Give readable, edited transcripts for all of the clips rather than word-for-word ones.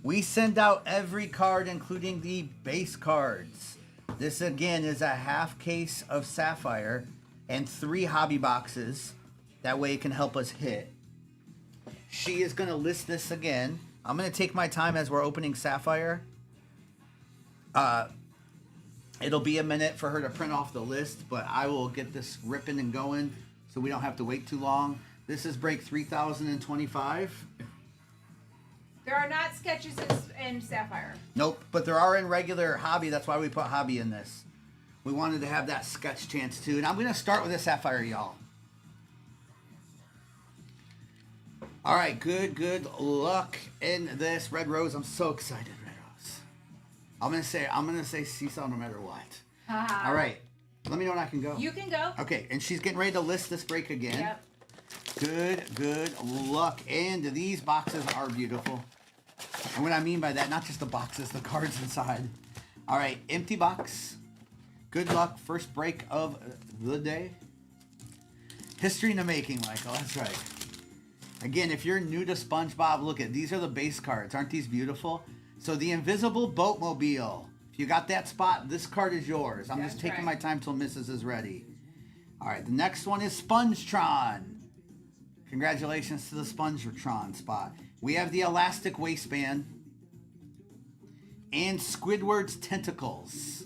We send out every card, including the base cards. This again is a half case of Sapphire and 3 hobby boxes. That way it can help us hit. She is going to list this again. I'm going to take my time as we're opening Sapphire. It'll be a minute for her to print off the list, but I will get this ripping and going so we don't have to wait too long. This is break 3025. There are not sketches in Sapphire. Nope, but there are in regular hobby. That's why we put hobby in this. We wanted to have that sketch chance too. And I'm going to start with a Sapphire, y'all. All right, good luck in this. Red Rose, I'm so excited, Red Rose. I'm gonna say Seesaw no matter what. All right, let me know when I can go. You can go. Okay, and she's getting ready to list this break again. Yep. Good luck. And these boxes are beautiful. And what I mean by that, not just the boxes, the cards inside. All right, empty box. Good luck. First break of the day. History in the making, Michael. That's right. Again, if you're new to SpongeBob, look at these are the base cards. Aren't these beautiful? So the Invisible Boatmobile. If you got that spot, this card is yours. I'm just taking my time till Mrs. is ready. All right, the next one is Spongetron. Congratulations to the Spongetron spot. We have the Elastic Waistband and Squidward's Tentacles.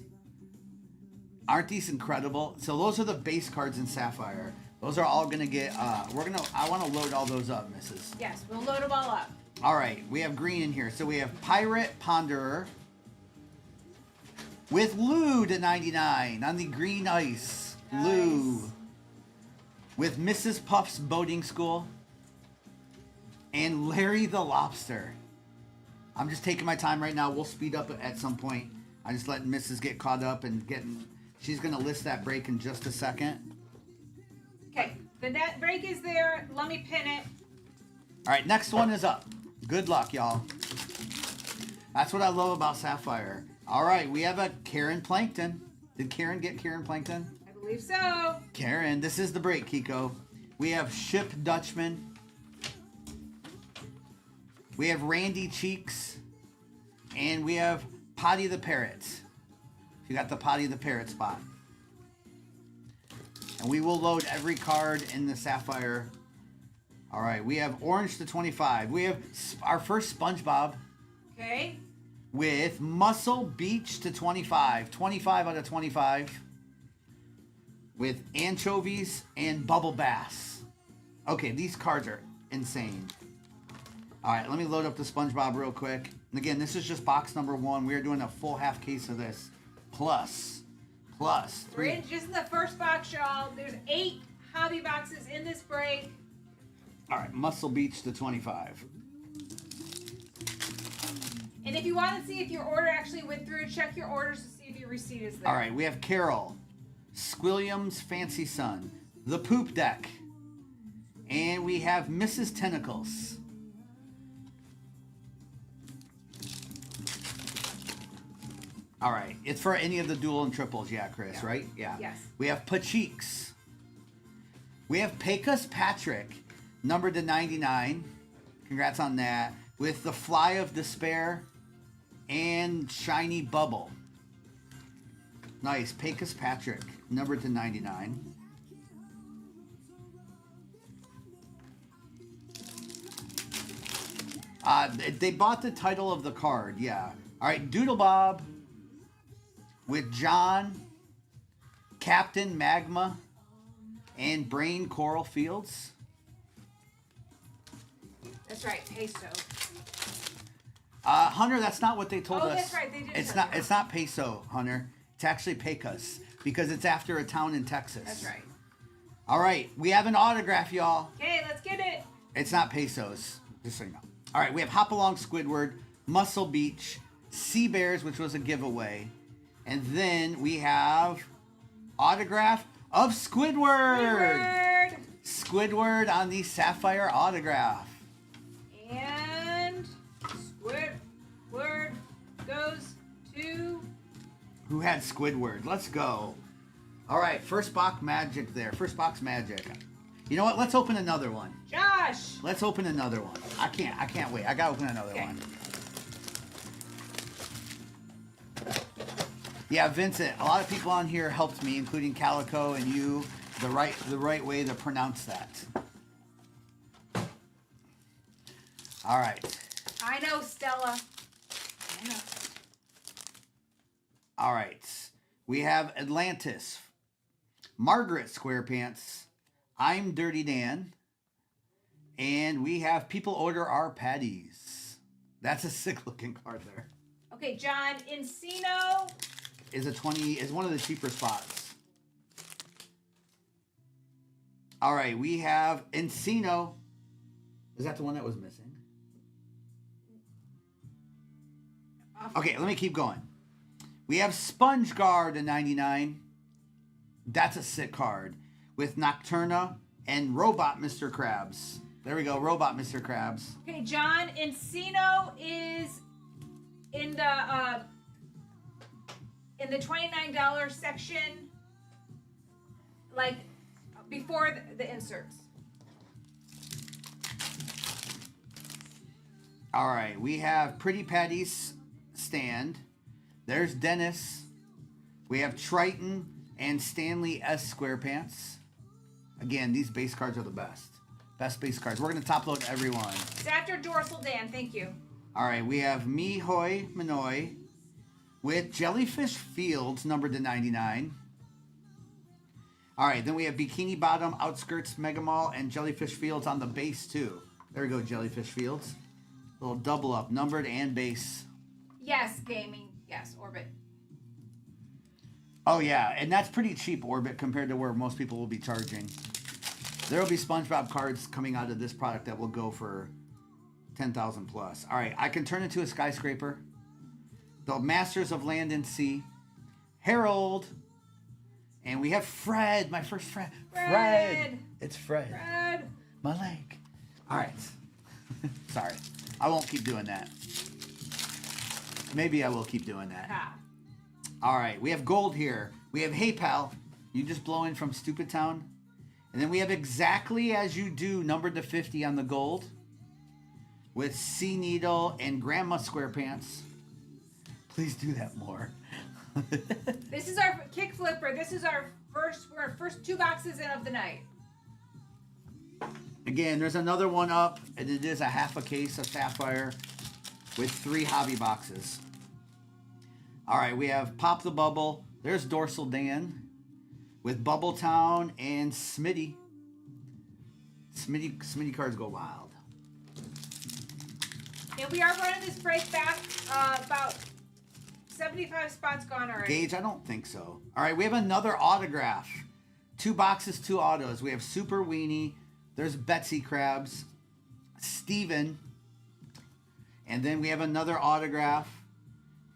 Aren't these incredible? So those are the base cards in Sapphire. Those are all gonna get. I want to load all those up, Mrs. Yes, we'll load them all up. All right, we have green in here. So we have Pirate Ponderer with Lou to 99 on the green ice. Nice. Lou with Mrs. Puff's Boating School and Larry the Lobster. I'm just taking my time right now. We'll speed up at some point. I just let Mrs. get caught up and getting. She's gonna list that break in just a second. Okay, the net break is there. Let me pin it. All right, next one is up. Good luck, y'all. That's what I love about Sapphire. All right, we have a Karen Plankton. Did Karen get Karen Plankton? I believe so. Karen, this is the break, Kiko. We have Ship Dutchman. We have Randy Cheeks. And we have Potty the Parrot. You got the Potty the Parrot spot. And we will load every card in the Sapphire. All right, we have Orange to 25. We have our first SpongeBob. Okay. With Muscle Beach to 25. 25 out of 25. With Anchovies and Bubble Bass. Okay, these cards are insane. All right, let me load up the SpongeBob real quick. And again, this is just box number 1. We are doing a full half case of this. Plus 3. We're in just the first box, y'all. There's 8 hobby boxes in this break. All right, Muscle Beach to 25. And if you want to see if your order actually went through, check your orders to see if your receipt is there. All right, we have Carol, Squilliam's Fancy Son, the Poop Deck, and we have Mrs. Tentacles. All right, it's for any of the dual and triples, yeah, Chris, Yeah. right? Yeah. Yes. We have Pacheeks. We have Pecos Patrick, numbered to 99. Congrats on that. With the Fly of Despair and Shiny Bubble. Nice. Pecos Patrick, numbered to 99. They bought the title of the card, yeah. All right, Doodle Bob with John, Captain Magma, and Brain Coral Fields. That's right, peso. Hunter, that's not what they told us. Oh, that's right, they did It's tell not. you. It's not peso, Hunter. It's actually Pecos because it's after a town in Texas. That's right. All right, we have an autograph, y'all. Okay, let's get it. It's not pesos, just so you know. All right, we have Hopalong Squidward, Muscle Beach, Sea Bears, which was a giveaway, and then we have autograph of Squidward. Squidward on the Sapphire autograph. And Squidward goes to... Who had Squidward? Let's go. All right, first box magic there. First box magic. You know what? Let's open another one. Josh. Let's open another one. I can't wait. I gotta open another one. Yeah, Vincent. A lot of people on here helped me, including Calico and you, the right way to pronounce that. All right. I know, Stella. I know. All right. We have Atlantis, Margaret SquarePants, I'm Dirty Dan, and we have People Order Our Patties. That's a sick looking card there. Okay, John, Encino is one of the cheaper spots. All right, we have Encino. Is that the one that was missing? Okay, let me keep going. We have Sponge Guard in 99. That's a sick card. With Nocturna and Robot Mr. Krabs. There we go, Robot Mr. Krabs. Okay, John, Encino is in the $29 section, like before the inserts. All right, we have Pretty Patty's stand. There's Dennis. We have Triton and Stanley S. SquarePants. Again, these base cards are the best. Best base cards. We're going to top load everyone. After Dorsal Dan, thank you. All right, we have Me Hoi Manoy with Jellyfish Fields, numbered to 99. All right, then we have Bikini Bottom, Outskirts, Mega Mall, and Jellyfish Fields on the base, too. There we go, Jellyfish Fields. Little double up, numbered and base. Yes, gaming. Yes, Orbit. Oh, yeah, and that's pretty cheap, Orbit, compared to where most people will be charging. There will be SpongeBob cards coming out of this product that will go for 10,000 plus. All right, I can turn into a skyscraper. The Masters of Land and Sea. Harold. And we have Fred, my first friend. Fred. It's Fred. Fred. My leg. All right. Sorry. I won't keep doing that. Maybe I will keep doing that. Ah. All right. We have gold here. We have Hey Pal. You just blow in from Stupid Town. And then we have Exactly As You Do, numbered to 50 on the gold. With Sea Needle and Grandma SquarePants. Please do that more. This is our kick flipper. This is our first 2 boxes in of the night. Again, there's another one up, and it is a half a case of Sapphire with 3 hobby boxes. All right, we have Pop the Bubble. There's Dorsal Dan with Bubble Town and Smitty. Smitty cards go wild. And we are running this break back about 75 spots gone already. Gage, I don't think so. All right, we have another autograph. 2 boxes, 2 autos. We have Super Weenie. There's Betsy Krabs. Steven. And then we have another autograph.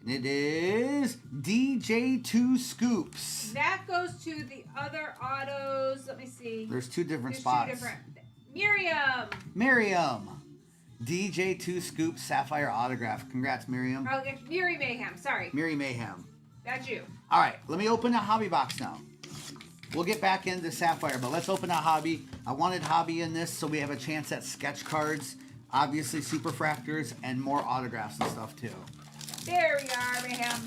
And it is DJ2 Scoops. That goes to the other autos. Let me see. There's 2 different spots. 2 different. Miriam. DJ2 Scoops Sapphire autograph. Congrats, Miriam. Oh, Miri Mayhem. Sorry. Miri Mayhem. That's you. All right, let me open a hobby box now. We'll get back into Sapphire, but let's open a hobby. I wanted hobby in this so we have a chance at sketch cards, obviously superfractors, and more autographs and stuff too. There we are, Mayhem.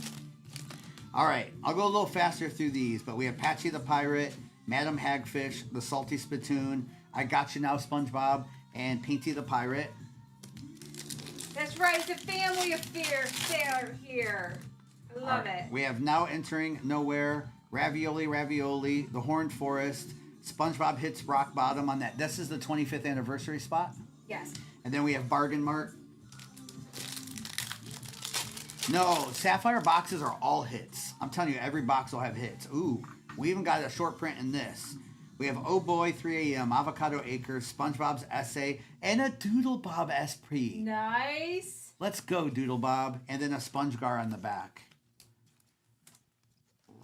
All right, I'll go a little faster through these, but we have Patchy the Pirate, Madam Hagfish, the Salty Spittoon, I Got You Now SpongeBob, and Painty the Pirate. That's right, it's a family affair here. I love it. We have Now Entering Nowhere, Ravioli, The Horned Forest, SpongeBob Hits Rock Bottom on that. This is the 25th anniversary spot. Yes. And then we have Bargain Mart. No, Sapphire boxes are all hits. I'm telling you, every box will have hits. Ooh, we even got a short print in this. We have Oh Boy, 3 a.m., Avocado Acres, SpongeBob's Essay, and a Doodle Bob Esprit. Nice. Let's go, Doodle Bob. And then a Sponge Gar on the back.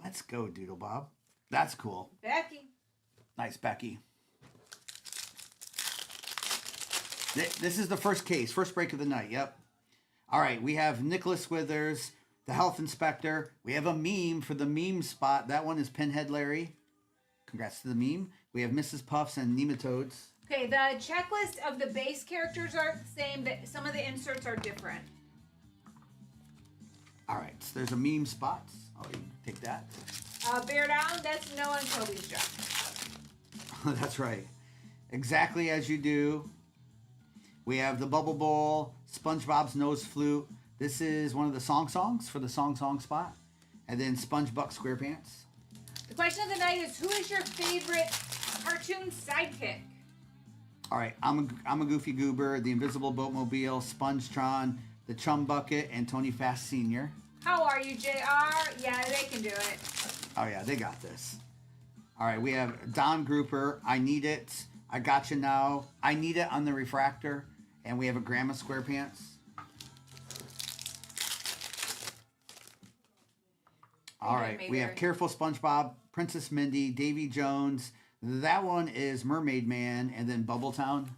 Let's go, Doodle Bob. That's cool. Becky. Nice, Becky. This is the first case, first break of the night. Yep. All right, we have Nicholas Withers, the Health Inspector. We have a meme for the meme spot. That one is Pinhead Larry. Congrats to the meme. We have Mrs. Puffs and Nematodes. Okay, the checklist of the base characters are the same, but some of the inserts are different. All right, so there's a meme spot. Oh, Take that. Bear down. That's Noah and Toby's job. That's right. Exactly as you do. We have the Bubble Bowl, SpongeBob's Nose Flute. This is one of the songs for the song spot. And then SpongeBob SquarePants. The question of the night is, who is your favorite cartoon sidekick? All right, I'm a Goofy Goober, the Invisible Boatmobile, Spongetron, the Chum Bucket, and Tony Fast Sr. How are you, JR? Yeah, they can do it. Oh, yeah, they got this. All right, we have Don Grouper, I Need It, I Gotcha Now, I Need It on the Refractor, and we have a Grandma SquarePants. All right, we have Careful SpongeBob, Princess Mindy, Davy Jones. That one is Mermaid Man, and then Bubble Town.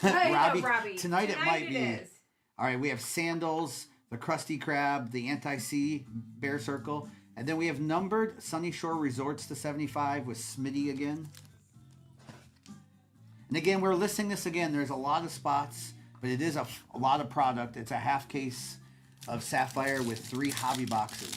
Robbie. Tonight it might be. Is. All right, we have Sandals, the Krusty Krab, the Anti-Sea Bear Circle, and then we have numbered Sunny Shore Resorts to 75 with Smitty again. And again, we're listing this again. There's a lot of spots, but it is a lot of product. It's a half case of Sapphire with 3 hobby boxes.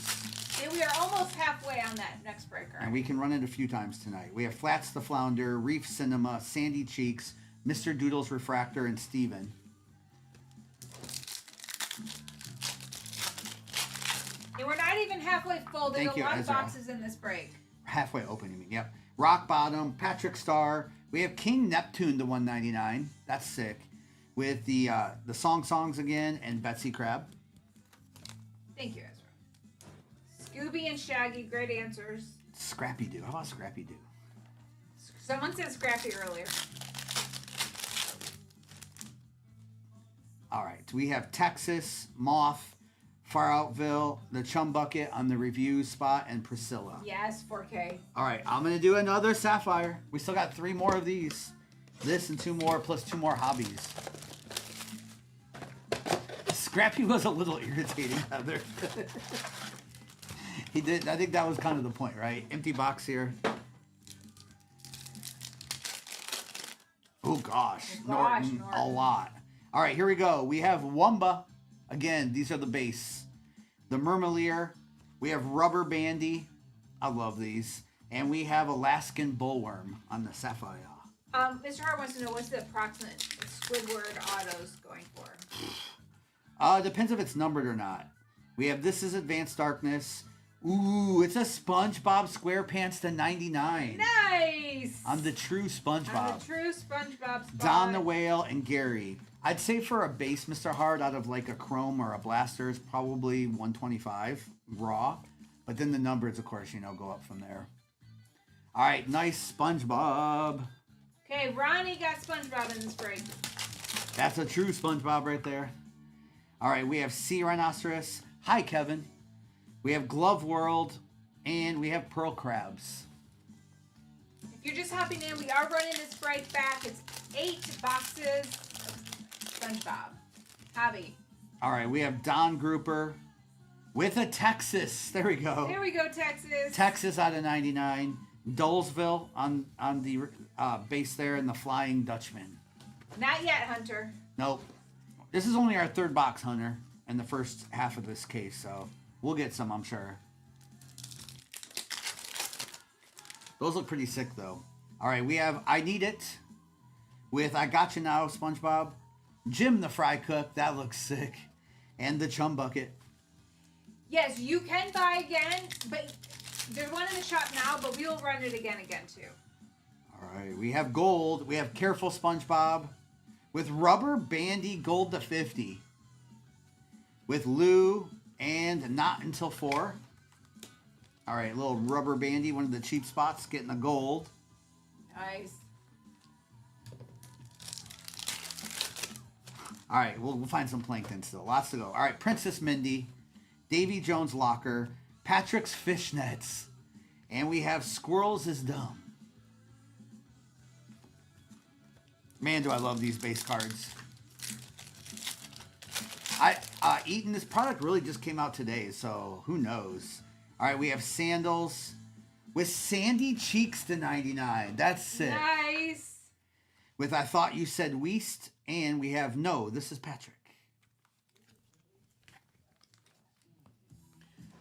And we are almost halfway on that next breaker. And we can run it a few times tonight. We have Flats the Flounder, Reef Cinema, Sandy Cheeks, Mr. Doodle's Refractor, and Steven. And we're not even halfway full. There's Thank you, a lot Ezra. of boxes in this break. Halfway open, you mean? Yep. Rock Bottom, Patrick Star. We have King Neptune to 199. That's sick. With the songs again and Betsy Crab. Thank you, Ezra. Scooby and Shaggy, great answers. Scrappy Doo. How about Scrappy Doo? Someone said Scrappy earlier. All right. We have Texas, Moth, Far Outville, the Chum Bucket on the review spot, and Priscilla. Yes, 4K. All right. I'm going to do another Sapphire. We still got 3 more of these. This and 2 more, plus 2 more hobbies. Scrappy was a little irritating, Heather. He did. I think that was kind of the point, right? Empty box here. Oh, gosh. Norton, a lot. All right, here we go. We have Wumba. Again, these are the base. The Mermalier. We have Rubber Bandy. I love these. And we have Alaskan Bullworm on the Sapphire. Mr. Hart wants to know what's the approximate Squidward autos going for? Depends if it's numbered or not. We have This Is Advanced Darkness. Ooh, it's a SpongeBob SquarePants to 99. Nice! On the true SpongeBob. On the true SpongeBob spot. Don the Whale and Gary. I'd say for a base, Mr. Hart, out of like a Chrome or a Blaster is probably 125 raw. But then the numbers, of course, go up from there. All right, nice SpongeBob. Okay, Ronnie got SpongeBob in this break. That's a true SpongeBob right there. All right, we have Sea Rhinoceros. Hi, Kevin. We have Glove World, and we have Pearl Crabs. If you're just hopping in, we are running this break back. It's 8 boxes of SpongeBob. Hobby. All right, we have Don Grouper with a Texas. There we go. There we go, Texas. Texas out of 99. Dolesville on the base there, and the Flying Dutchman. Not yet, Hunter. Nope. This is only our 3rd box, Hunter, in the first half of this case, so we'll get some, I'm sure. Those look pretty sick, though. All right, we have I Need It with I Gotcha Now, SpongeBob. Jim the Fry Cook, that looks sick. And the Chum Bucket. Yes, you can buy again, but there's one in the shop now, but we'll run it again too. All right, we have gold. We have Careful SpongeBob with Rubber Bandy Gold to 50. With Lou and Not Until 4. All right, little Rubber Bandy, one of the cheap spots, getting the gold. Nice. All right, we'll find some plankton still. Lots to go. All right, Princess Mindy, Davy Jones Locker, Patrick's Fishnets, and we have Squirrels is Dumb. Man, do I love these base cards. Eaton, this product really just came out today, so who knows? All right, we have Sandals with Sandy Cheeks to 99. That's sick. Nice. With I Thought You Said Weast, and we have No, This is Patrick.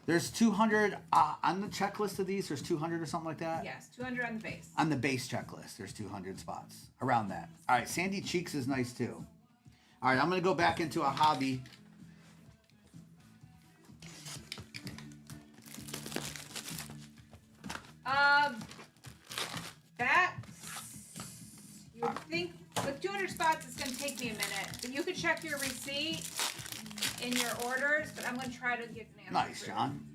There's 200 on the checklist of these. There's 200 or something like that. Yes, 200 on the base. On the base checklist, there's 200 spots around that. All right, Sandy Cheeks is nice too. All right, I'm gonna go back into a hobby. That you would think with 200 spots, it's gonna take me a minute, but you could check your receipt in your orders. But I'm gonna try to get an answer. Nice, John.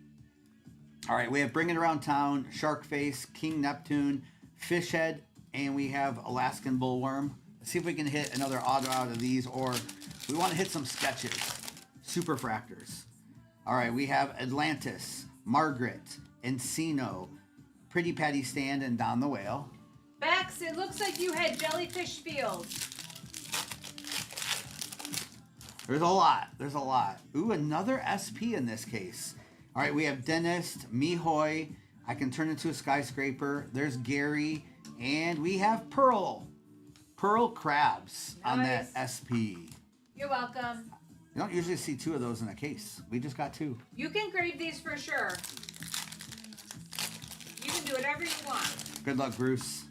All right, we have Bring It Around Town, Shark Face, King Neptune, Fish Head, and we have Alaskan Bullworm. Let's see if we can hit another auto out of these, or we want to hit some sketches. Super Fractors. All right, we have Atlantis, Margaret, Encino, Pretty Patty Stand, and Don the Whale. Bex, it looks like you had Jellyfish Field. There's a lot. There's a lot. Ooh, another SP in this case. All right, we have Dentist, Mihoy. I Can Turn Into a Skyscraper. There's Gary. And we have Pearl. Pearl Crabs on that SP. You're welcome. You don't usually see 2 of those in a case. We just got 2. You can grade these for sure. You can do whatever you want. Good luck, Bruce.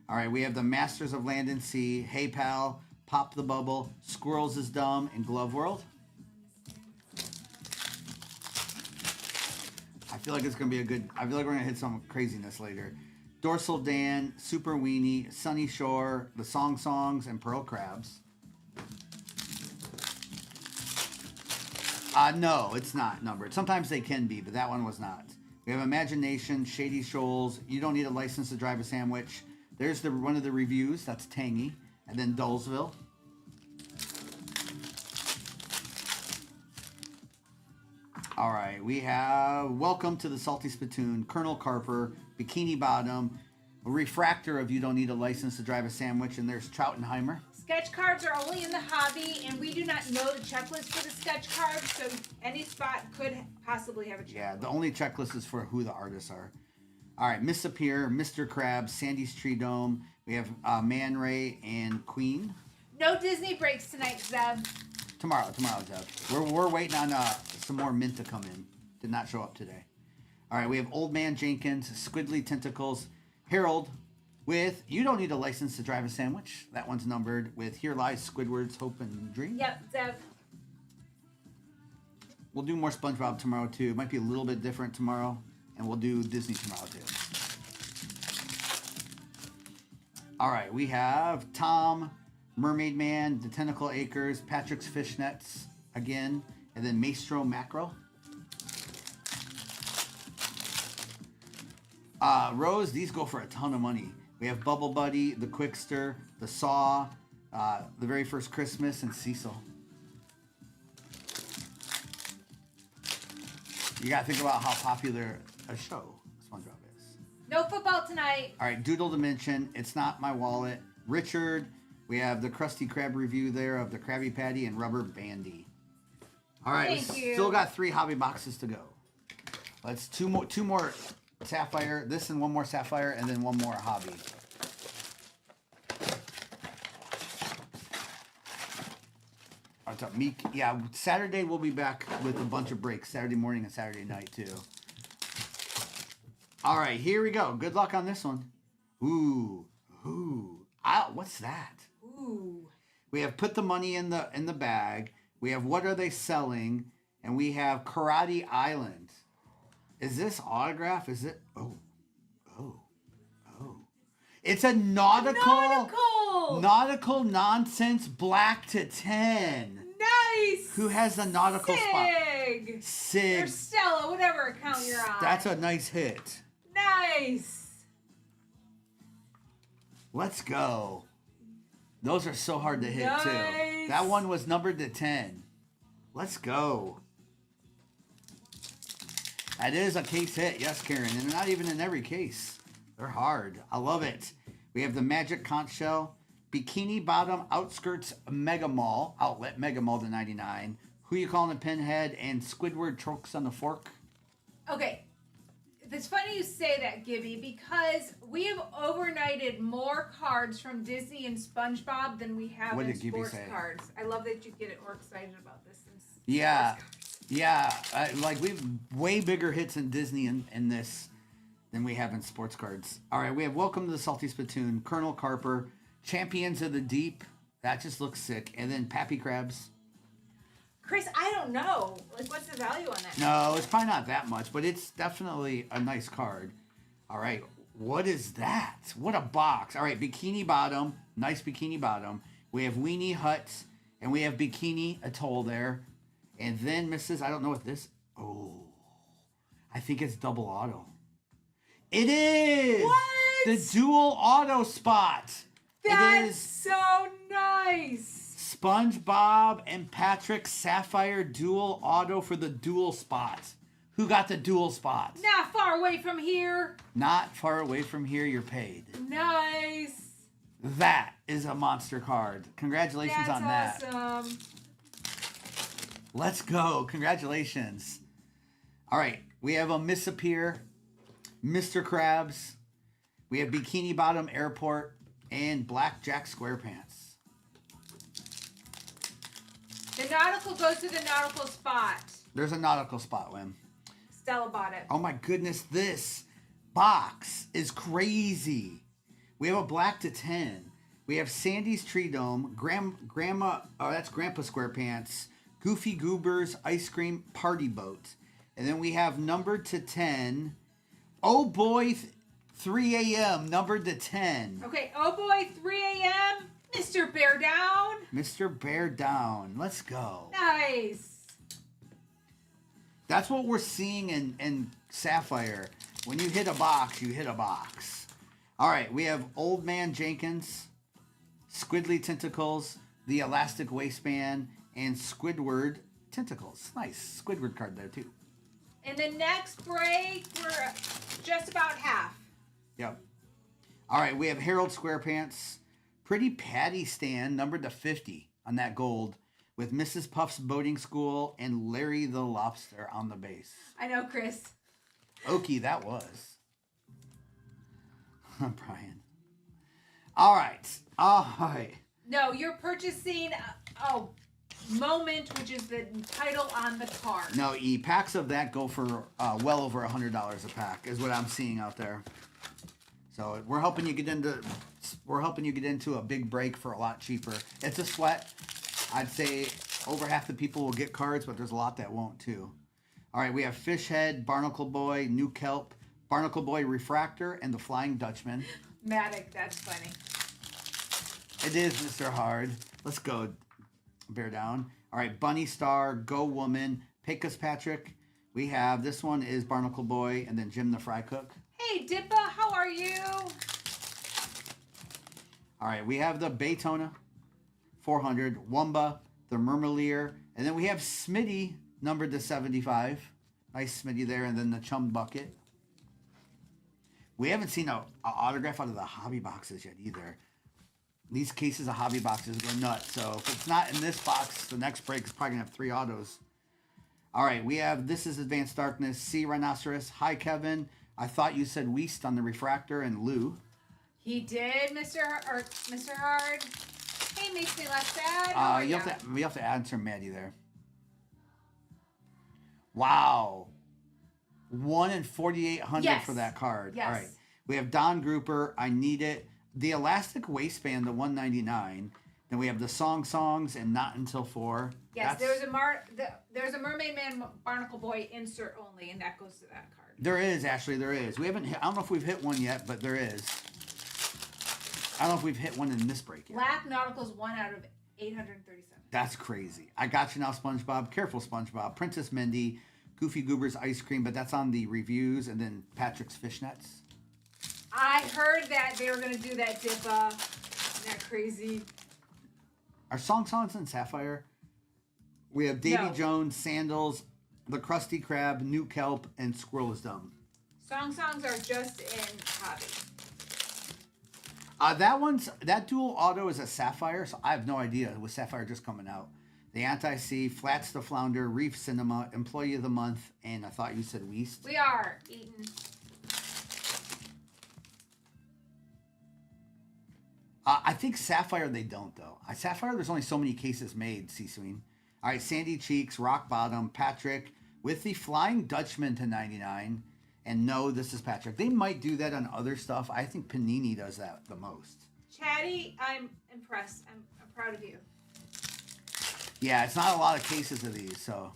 All right, we have the Masters of Land and Sea, Hey Pal, Pop the Bubble, Squirrels is Dumb, and Glove World. I feel like it's going to be a good... I feel like we're going to hit some craziness later. Dorsal Dan, Super Weenie, Sunny Shore, The Songs, and Pearl Crabs. No, it's not numbered. Sometimes they can be, but that one was not. We have Imagination, Shady Shoals, You Don't Need a License to Drive a Sandwich. There's one of the reviews. That's Tangy. And then Dullsville. All right, we have Welcome to the Salty Spittoon, Colonel Carper, Bikini Bottom, a refractor of You Don't Need a License to Drive a Sandwich, and there's Troutenheimer. Sketch cards are only in the hobby, and we do not know the checklist for the sketch cards, so any spot could possibly have a checklist. Yeah, the only checklist is for who the artists are. All right, Miss Appear, Mr. Krabs, Sandy's Tree Dome. We have Man Ray and Queen. No Disney breaks tonight, Zeb. Tomorrow, Zeb. We're waiting on some more mint to come in. Did not show up today. All right, we have Old Man Jenkins, Squiddly Tentacles, Harold with You Don't Need a License to Drive a Sandwich. That one's numbered with Here Lies Squidward's Hope and Dream. Yep, Zeb. We'll do more SpongeBob tomorrow too. It might be a little bit different tomorrow, and we'll do Disney tomorrow too. All right, we have Tom, Mermaid Man, The Tentacle Acres, Patrick's Fishnets again, and then Maestro Mackerel. Rose, these go for a ton of money. We have Bubble Buddy, The Quickster, The Saw, The Very First Christmas, and Cecil. You gotta think about how popular a show SpongeBob is. No football tonight. All right, Doodle Dimension, It's Not My Wallet, Richard. We have the Krusty Krab review there of the Krabby Patty and Rubber Bandy. All right, Thank you. Still got 3 hobby boxes to go. Let's two more Sapphire, this and one more Sapphire, and then one more hobby. What's up, Meek? Yeah, Saturday we'll be back with a bunch of breaks. Saturday morning and Saturday night too. All right, here we go. Good luck on this one. Ooh. What's that? Ooh. We have Put the Money in the Bag. We have What Are They Selling? And we have Karate Island. Is this autograph? Is it? Oh. It's a nautical nonsense black to 10. Nice. Who has the nautical spot? Sig. Or Stella, whatever account you're on. That's a nice hit. Nice. Let's go. Those are so hard to hit too. Nice. That one was numbered to 10. Let's go. That is a case hit. Yes, Karen. And they're not even in every case. They're hard. I love it. We have the Magic Conch Shell, Bikini Bottom Outskirts Mega Mall, Outlet Mega Mall to 99. Who You Calling a Pinhead and Squidward Chokes on the Fork. Okay. It's funny you say that, Gibby, because we have overnighted more cards from Disney and SpongeBob than we have What in did Gibby sports say? cards. I love that you get more excited about this than Yeah. sports cards. Yeah, like we have way bigger hits in Disney in this than we have in sports cards. All right, we have Welcome to the Salty Spittoon, Colonel Carper, Champions of the Deep. That just looks sick. And then Pappy Crabs. Chris, I don't know. Like, what's the value on that? No, it's probably not that much, but it's definitely a nice card. All right, what is that? What a box. All right, Bikini Bottom. Nice Bikini Bottom. We have Weenie Hut, and we have Bikini Atoll there. And then, Mrs. I don't know what this... Oh, I think it's double auto. It is! What? The dual auto spot. That's it is so nice. SpongeBob and Patrick Sapphire dual auto for the dual spot. Who got the dual spot? Not far away from here. Not far away from here, you're paid. Nice. That is a monster card. Congratulations That's on that. awesome. Let's go. Congratulations. All right. We have a Miss Appear, Mr. Krabs. We have Bikini Bottom Airport and Blackjack SquarePants. The nautical goes to the nautical spot. There's a nautical spot, Wim. Stella bought it. Oh my goodness. This box is crazy. We have a black to 10. We have Sandy's Tree Dome, that's Grandpa SquarePants, Goofy Goobers Ice Cream Party Boat. And then we have numbered to 10. Oh boy, 3 a.m. numbered to 10. Okay, oh boy, 3 a.m. Mr. Bear Down. Mr. Bear Down. Let's go. Nice. That's what we're seeing in Sapphire. When you hit a box, you hit a box. All right, we have Old Man Jenkins, Squidly Tentacles, the Elastic Waistband, and Squidward Tentacles. Nice. Squidward card there, too. In the next break, we're just about half. Yep. All right, we have Harold SquarePants, Pretty Patty Stand, numbered to 50 on that gold, with Mrs. Puff's Boating School and Larry the Lobster on the base. I know, Chris. Okie, that was. Brian. All right. No, you're purchasing, Moment, which is the title on the card. No, packs of that go for well over $100 a pack, is what I'm seeing out there. So we're helping you get into a big break for a lot cheaper. It's a sweat. I'd say over half the people will get cards, but there's a lot that won't too. All right, we have Fish Head, Barnacle Boy, New Kelp, Barnacle Boy Refractor, and the Flying Dutchman. Matic, that's funny. It is Mr. Hard. Let's go, Bear Down. All right, Bunny Star, Go Woman, Pecos Patrick. We have, this one is Barnacle Boy, and then Jim the Fry Cook. Hey, Dippa, how are you? All right, we have the Baytona, 400, Wumba, the Murmelier, and then we have Smitty, numbered to 75. Nice Smitty there, and then the Chum Bucket. We haven't seen an autograph out of the hobby boxes yet either. These cases of hobby boxes go nuts. So if it's not in this box, the next break is probably going to have 3 autos. All right, we have This Is Advanced Darkness, Sea Rhinoceros. Hi, Kevin. I thought you said Weast on the Refractor and Lou. He did, Mr. Hard. Hey, makes me less sad. You have to answer Maddie there. Wow. 1 in 4,800 yes. for that card. Yes. All right. We have Don Grouper, I Need It. The Elastic Waistband, the 199. Then we have the Songs and Not Until 4. Yes, there's a Mermaid Man Barnacle Boy insert only, and that goes to that card. There is, Ashley, there is. We haven't I don't know if we've hit one yet, but there is. I don't know if we've hit one in this break yet. Black Nautical's 1 out of 837. That's crazy. I Got You Now, SpongeBob. Careful, SpongeBob. Princess Mindy. Goofy Goober's Ice Cream, but that's on the reviews. And then Patrick's Fishnets. I heard that they were going to do that, Dippa. Isn't that crazy? Are Songs in Sapphire? We have Davy Jones, Sandals, The Krusty Krab, New Kelp, and Squirrel is Dumb. Songs are just in hobby. That dual auto is a Sapphire, so I have no idea. With Sapphire just coming out. The Anti-Sea, Flats the Flounder, Reef Cinema, Employee of the Month, and I thought you said Weast. We are eating. I think Sapphire they don't though. Sapphire there's only so many cases made, C-Sween. All right, Sandy Cheeks, Rock Bottom, Patrick with the Flying Dutchman to 99. And no, this is Patrick. They might do that on other stuff. I think Panini does that the most. Chatty, I'm impressed. I'm proud of you. Yeah, it's not a lot of cases of these, so.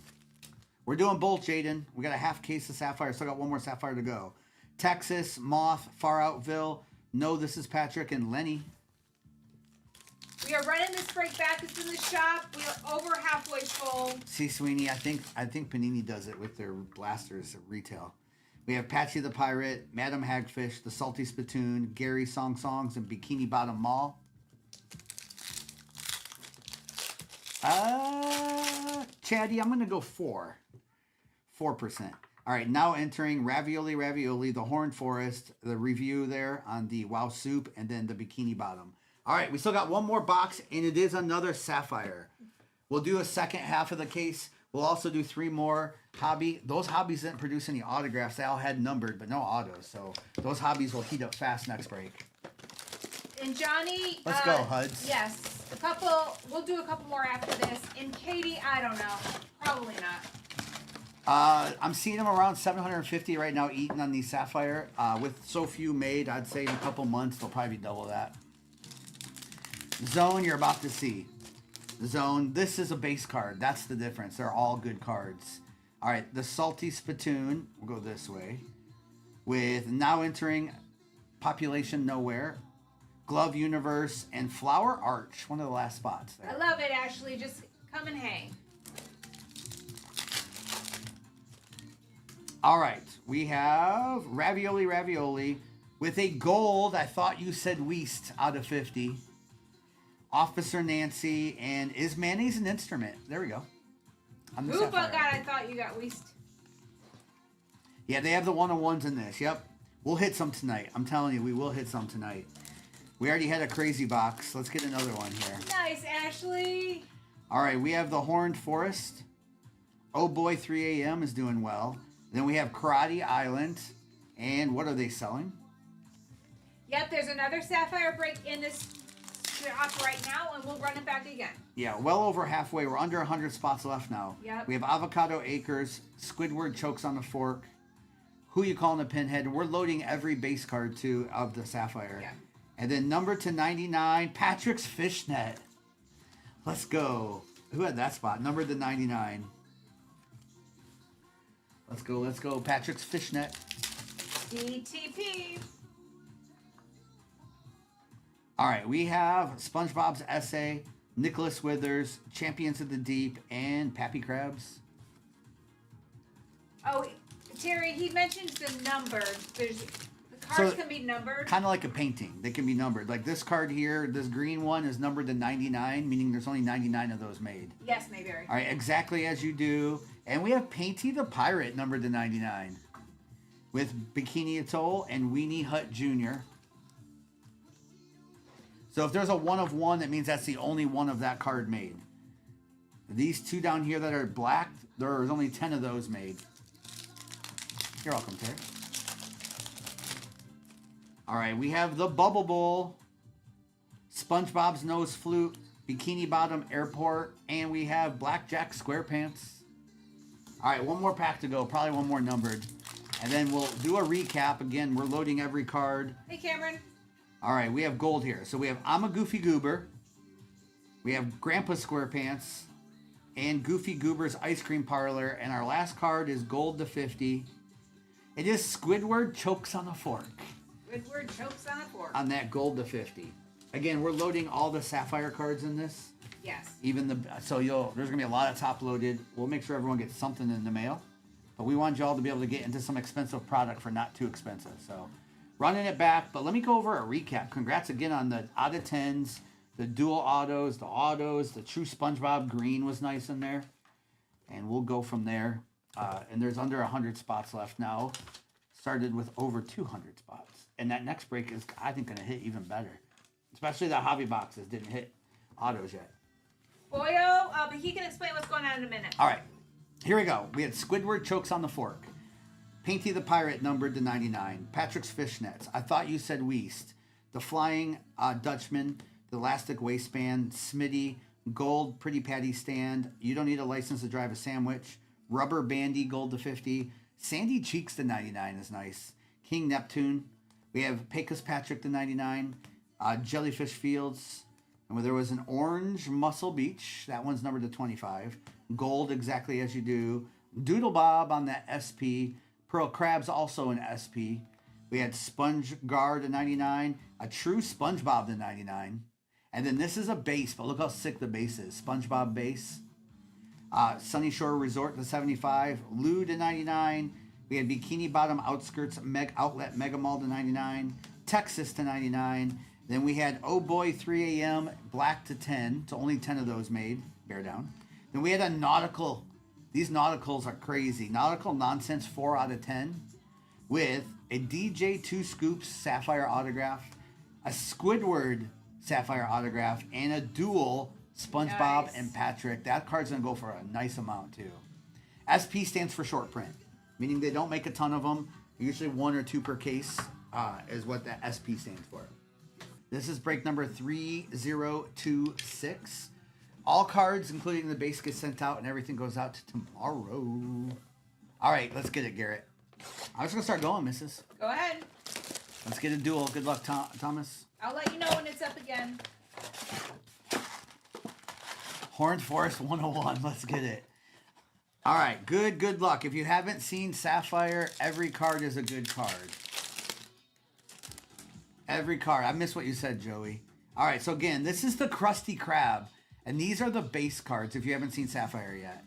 We're doing both, Jaden. We got a half case of Sapphire. Still got one more Sapphire to go. Texas, Moth, Far Outville. No, this is Patrick and Lenny. We are running this break back. It's in the shop. We are over halfway full. See, Sweeney, I think Panini does it with their blasters at retail. We have Patsy the Pirate, Madam Hagfish, the Salty Spittoon, Gary Songs, and Bikini Bottom Mall. Chatty, I'm going to go 4%. All right, now entering Ravioli, the Horned Forest, the review there on the Wow Soup, and then the Bikini Bottom. All right, we still got one more box, and it is another Sapphire. We'll do a second half of the case. We'll also do 3 more hobby. Those hobbies didn't produce any autographs. They all had numbered, but no autos. So those hobbies will heat up fast next break. And Johnny. Let's go, Huds. Yes. We'll do a couple more after this. And Katie, I don't know. Probably not. I'm seeing them around 750 right now eating on these Sapphire. With so few made, I'd say in a couple months, they'll probably be double that. Zone, you're about to see. Zone, this is a base card. That's the difference. They're all good cards. All right, the Salty Spittoon, we'll go this way. With now entering Population Nowhere, Glove Universe, and Flower Arch. One of the last spots there. I love it, Ashley. Just come and hang. All right, we have Ravioli with a gold. I thought you said Weast out of 50. Officer Nancy, and is mayonnaise an instrument? There we go. Who but God, I thought you got Weast. Yeah, they have the 101s in this. Yep. We'll hit some tonight. I'm telling you, we will hit some tonight. We already had a crazy box. Let's get another one here. Nice, Ashley. All right, we have the Horned Forest. Oh boy, 3 a.m. is doing well. Then we have Karate Island. And what are they selling? Yep, there's another Sapphire break in this shop right now, and we'll run it back again. Yeah, well over halfway. We're under 100 spots left now. Yep. We have Avocado Acres, Squidward Chokes on the Fork, Who You Calling a Pinhead, and we're loading every base card, too, of the Sapphire. Yeah. And then number to 99, Patrick's Fishnet. Let's go. Who had that spot? Number to 99. Let's go. Patrick's Fishnet. DTP. All right, we have SpongeBob's Essay, Nicholas Withers, Champions of the Deep, and Pappy Crabs. Oh, Terry, he mentioned the numbered. The cards can be numbered. Kind of like a painting. They can be numbered. Like this card here, this green one is numbered to 99, meaning there's only 99 of those made. Yes, Mayberry. All right, exactly as you do. And we have Painty the Pirate numbered to 99 with Bikini Atoll and Weenie Hut Jr. So if there's a 1 of 1, that means that's the only one of that card made. These 2 down here that are black, there's only 10 of those made. You're welcome, Terry. All right, we have the Bubble Bowl, SpongeBob's Nose Flute, Bikini Bottom Airport, and we have Blackjack SquarePants. All right, one more pack to go, probably one more numbered. And then we'll do a recap. Again, we're loading every card. Hey, Cameron. All right, we have gold here. So we have I'm a Goofy Goober. We have Grandpa SquarePants and Goofy Goober's Ice Cream Parlor. And our last card is gold to 50. It is Squidward Chokes on the Fork. Squidward Chokes on the Fork. On that gold to 50. Again, we're loading all the Sapphire cards in this. Yes. Even there's gonna be a lot of top loaded. We'll make sure everyone gets something in the mail. But we want y'all to be able to get into some expensive product for not too expensive. So running it back, but let me go over a recap. Congrats again on the out of 10s, the dual autos, the true SpongeBob green was nice in there. And we'll go from there. And there's under 100 spots left now. Started with over 200 spots. And that next break is, I think, going to hit even better. Especially the hobby boxes didn't hit autos yet. Boyo, but he can explain what's going on in a minute. All right. Here we go. We had Squidward Chokes on the Fork. Painty the Pirate numbered to 99. Patrick's Fishnets. I Thought You Said Weast. The Flying Dutchman. The Elastic Waistband. Smitty. Gold Pretty Patty stand. You don't need a license to drive a sandwich. Rubber Bandy gold to 50. Sandy Cheeks to 99 is nice. King Neptune. We have Pecos Patrick to 99. Jellyfish Fields. And there was an orange Muscle Beach. That one's numbered to 25. Gold exactly as you do. Doodle Bob on that SP. Pearl Crabs also an SP. We had Sponge Guard to 99. A true SpongeBob to 99. And then this is a base, but look how sick the base is. SpongeBob base. Sunny Shore Resort to 75. Lou to 99. We had Bikini Bottom Outskirts Outlet Mega Mall to 99. Texas to 99. Then we had Oh Boy 3 a.m. Black to 10. So only 10 of those made. Bear down. Then we had a Nautical. These Nauticals are crazy. Nautical Nonsense 4 out of 10. With a DJ 2 Scoops Sapphire autograph. A Squidward Sapphire autograph. And a dual SpongeBob and Patrick. That card's going to go for a nice amount too. SP stands for short print. Meaning they don't make a ton of them. Usually 1 or 2 per case is what the SP stands for. This is break number 3026. All cards, including the base, get sent out, and everything goes out tomorrow. All right, let's get it, Garrett. I'm just going to start going, missus. Go ahead. Let's get a duel. Good luck, Thomas. I'll let you know when it's up again. Horned Forest 101. Let's get it. All right, good luck. If you haven't seen Sapphire, every card is a good card. Every card. I missed what you said, Joey. All right, so again, this is the Krusty Krab. And these are the base cards if you haven't seen Sapphire yet.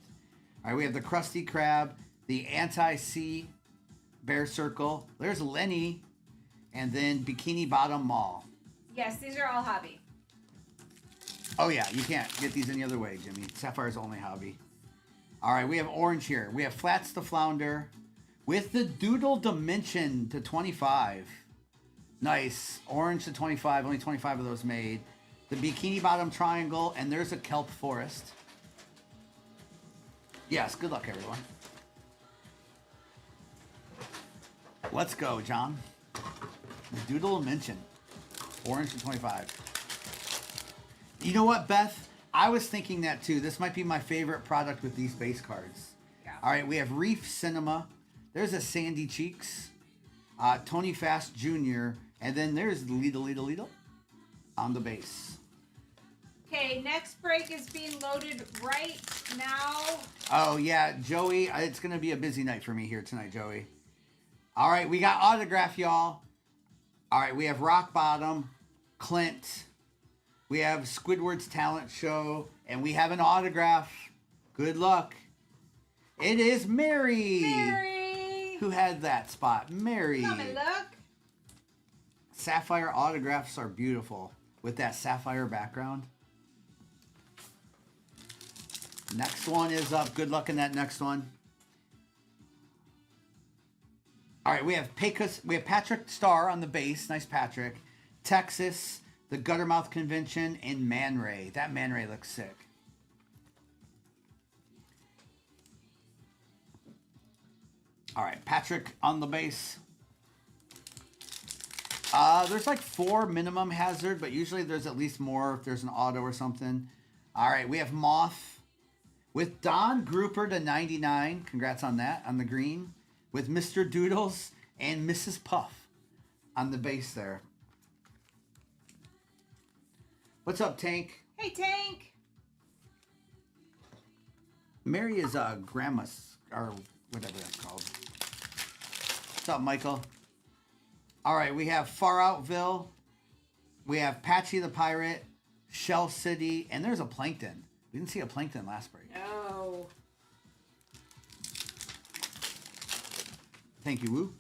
All right, we have the Krusty Krab, the Anti-Sea Bear Circle. There's Lenny. And then Bikini Bottom Mall. Yes, these are all hobby. Oh, yeah, you can't get these any other way, Jimmy. Sapphire's only hobby. All right, we have orange here. We have Flats to Flounder with the Doodle Dimension to 25. Nice. Orange to 25. Only 25 of those made. The Bikini Bottom Triangle, and there's a Kelp Forest. Yes, good luck, everyone. Let's go, John. The Doodle Dimension. Orange to 25. You know what, Beth? I was thinking that too. This might be my favorite product with these base cards. Yeah. All right, we have Reef Cinema. There's a Sandy Cheeks. Tony Fast Jr. And then there's Lidl on the base. Okay, next break is being loaded right now. Oh, yeah, Joey. It's going to be a busy night for me here tonight, Joey. All right, we got autograph, y'all. All right, we have Rock Bottom, Clint. We have Squidward's Talent Show. And we have an autograph. Good luck. It is Mary. Mary. Who had that spot? Mary. Come and look. Sapphire autographs are beautiful with that sapphire background. Next one is up. Good luck in that next one. All right, we have Pecos. We have Patrick Starr on the base. Nice Patrick. Texas, the Guttermouth Convention, and Man Ray. That Man Ray looks sick. All right, Patrick on the base. There's like 4 minimum hazard, but usually there's at least more if there's an auto or something. All right, we have Moth with Don Grouper to 99. Congrats on that, on the green. With Mr. Doodles and Mrs. Puff on the base there. What's up, Tank? Hey, Tank. Mary is grandma's, or whatever that's called. What's up, Michael? All right, we have Far Outville. We have Patchy the Pirate, Shell City, and there's a Plankton. We didn't see a Plankton last break. No. Thank you, Woo.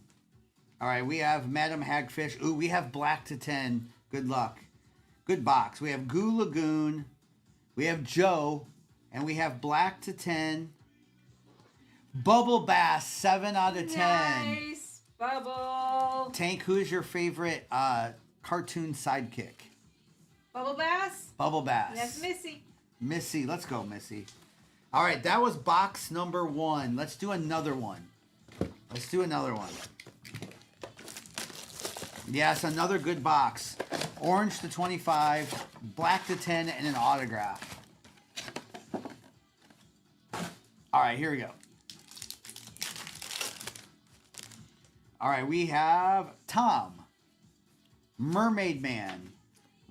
All right, we have Madam Hagfish. Ooh, we have Black to 10. Good luck. Good box. We have Goo Lagoon. We have Joe. And we have Black to 10. Bubble Bass, 7 out of 10. Nice. Bubble. Tank, who is your favorite cartoon sidekick? Bubble Bass? Bubble Bass. That's Missy. Missy. Let's go, Missy. All right, that was box number 1. Let's do another one. Let's do another one. Yes, another good box. Orange to 25, Black to 10, and an autograph. All right, here we go. All right, we have Tom, Mermaid Man,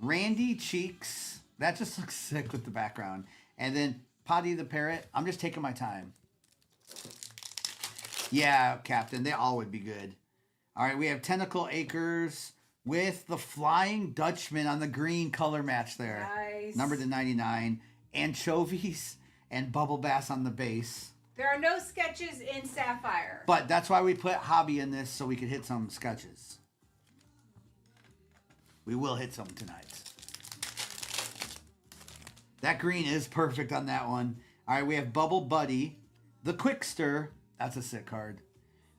Randy Cheeks. That just looks sick with the background. And then Potty the Parrot. I'm just taking my time. Yeah, Captain, they all would be good. All right, we have Tentacle Acres with the Flying Dutchman on the green color match there. Nice. Numbered to 99. Anchovies and Bubble Bass on the base. There are no sketches in Sapphire. But that's why we put Hobby in this, so we could hit some sketches. We will hit some tonight. That green is perfect on that one. All right, we have Bubble Buddy, the Quickster. That's a sick card.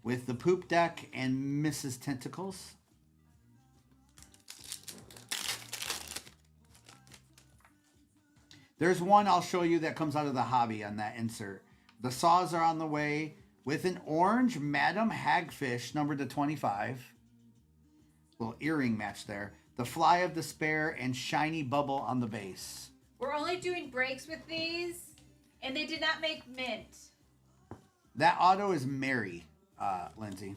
With the Poop Deck and Mrs. Tentacles. There's one I'll show you that comes out of the Hobby on that insert. The saws are on the way with an orange Madam Hagfish, numbered to 25. Little earring match there. The Fly of Despair and Shiny Bubble on the base. We're only doing breaks with these, and they did not make mint. That auto is Mary, Lindsay.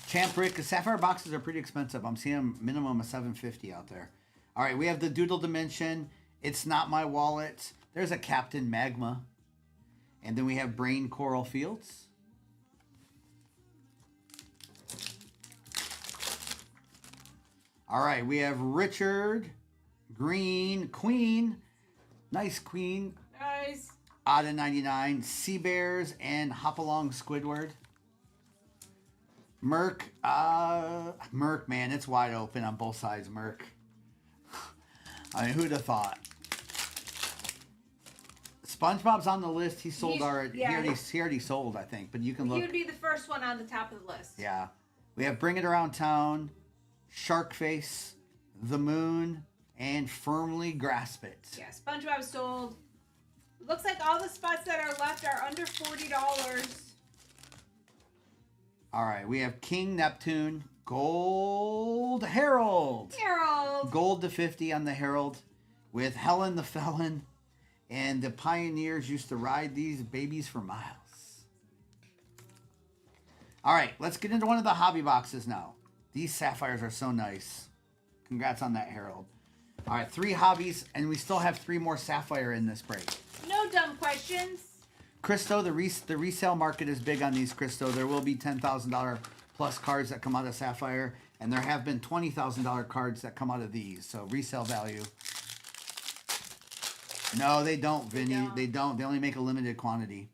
Champ Rick, the Sapphire boxes are pretty expensive. I'm seeing them minimum of $750 out there. All right, we have the Doodle Dimension. It's Not My Wallet. There's a Captain Magma. And then we have Brain Coral Fields. All right, we have Richard, Green, Queen. Nice Queen. Nice. Out of 99. Sea Bears and Hopalong Squidward. Merc. Merc, man, it's wide open on both sides, Merc. I mean, who'd have thought? SpongeBob's on the list. He sold already. Yeah, he already sold, I think. But you can look. He would be the first one on the top of the list. Yeah. We have Bring It Around Town, Shark Face, The Moon, and Firmly Grasp It. Yeah, SpongeBob sold. Looks like all the spots that are left are under $40. All right. We have King Neptune, Gold Herald. Herald. Gold to 50 on the Herald with Helen the Felon. And the pioneers used to ride these babies for miles. All right, let's get into one of the hobby boxes now. These sapphires are so nice. Congrats on that, Harold. All right, 3 hobbies, and we still have 3 more sapphire in this break. No dumb questions. Christo, the resale market is big on these, Christo. There will be $10,000 plus cards that come out of sapphire, and there have been $20,000 cards that come out of these. So resale value. No, they don't, Vinny. They don't. They only make a limited quantity.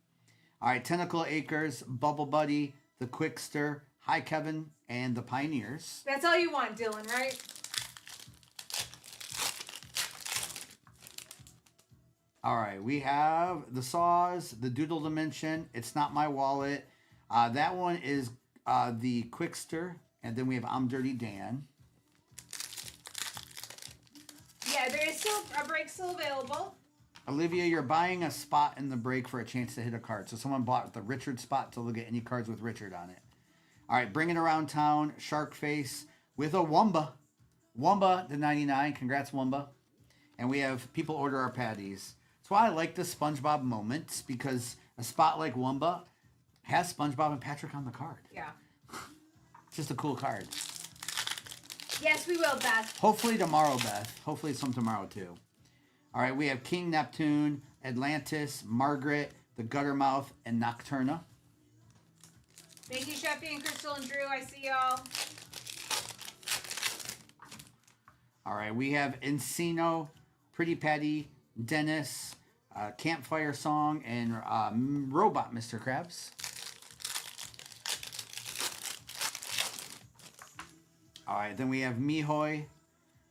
All right, Tentacle Acres, Bubble Buddy, the Quickster, Hi Kevin, and the Pioneers. That's all you want, Dylan, right? All right, we have the Saws, the Doodle Dimension, It's Not My Wallet. That one is the Quickster, and then we have I'm Dirty Dan. Yeah, there is still a break still available. Olivia, you're buying a spot in the break for a chance to hit a card. So someone bought the Richard spot to look at any cards with Richard on it. All right, Bring It Around Town, Shark Face with a Wumba. Wumba to 99. Congrats, Wumba. And we have people order our patties. That's why I like the SpongeBob moments, because a spot like Wumba has SpongeBob and Patrick on the card. Yeah. It's just a cool card. Yes, we will, Beth. Hopefully tomorrow, Beth. Hopefully some tomorrow, too. All right, we have King Neptune, Atlantis, Margaret, the Guttermouth, and Nocturna. Thank you, Sheffy and Crystal and Drew. I see y'all. All right, we have Encino, Pretty Patty, Dennis, Campfire Song, and Robot Mr. Krabs. All right, then we have Mihoy,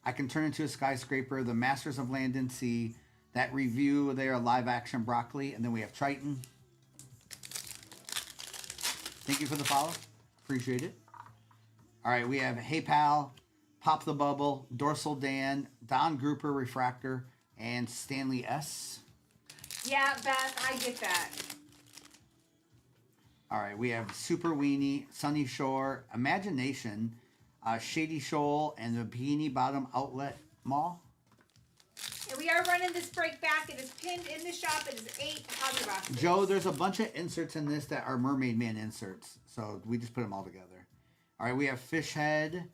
I Can Turn Into a Skyscraper, The Masters of Land and Sea, that review there, live action Broccoli, and then we have Triton. Thank you for the follow. Appreciate it. All right, we have Hey Pal, Pop the Bubble, Dorsal Dan, Don Grouper Refractor, and Stanley S. Yeah, Beth, I get that. All right, we have Super Weenie, Sunny Shore, Imagination, Shady Shoal, and the Bikini Bottom Outlet Mall. And we are running this break back. It is pinned in the shop. It is 8 hobby boxes. Joe, there's a bunch of inserts in this that are Mermaid Man inserts. So we just put them all together. All right, we have Fish Head.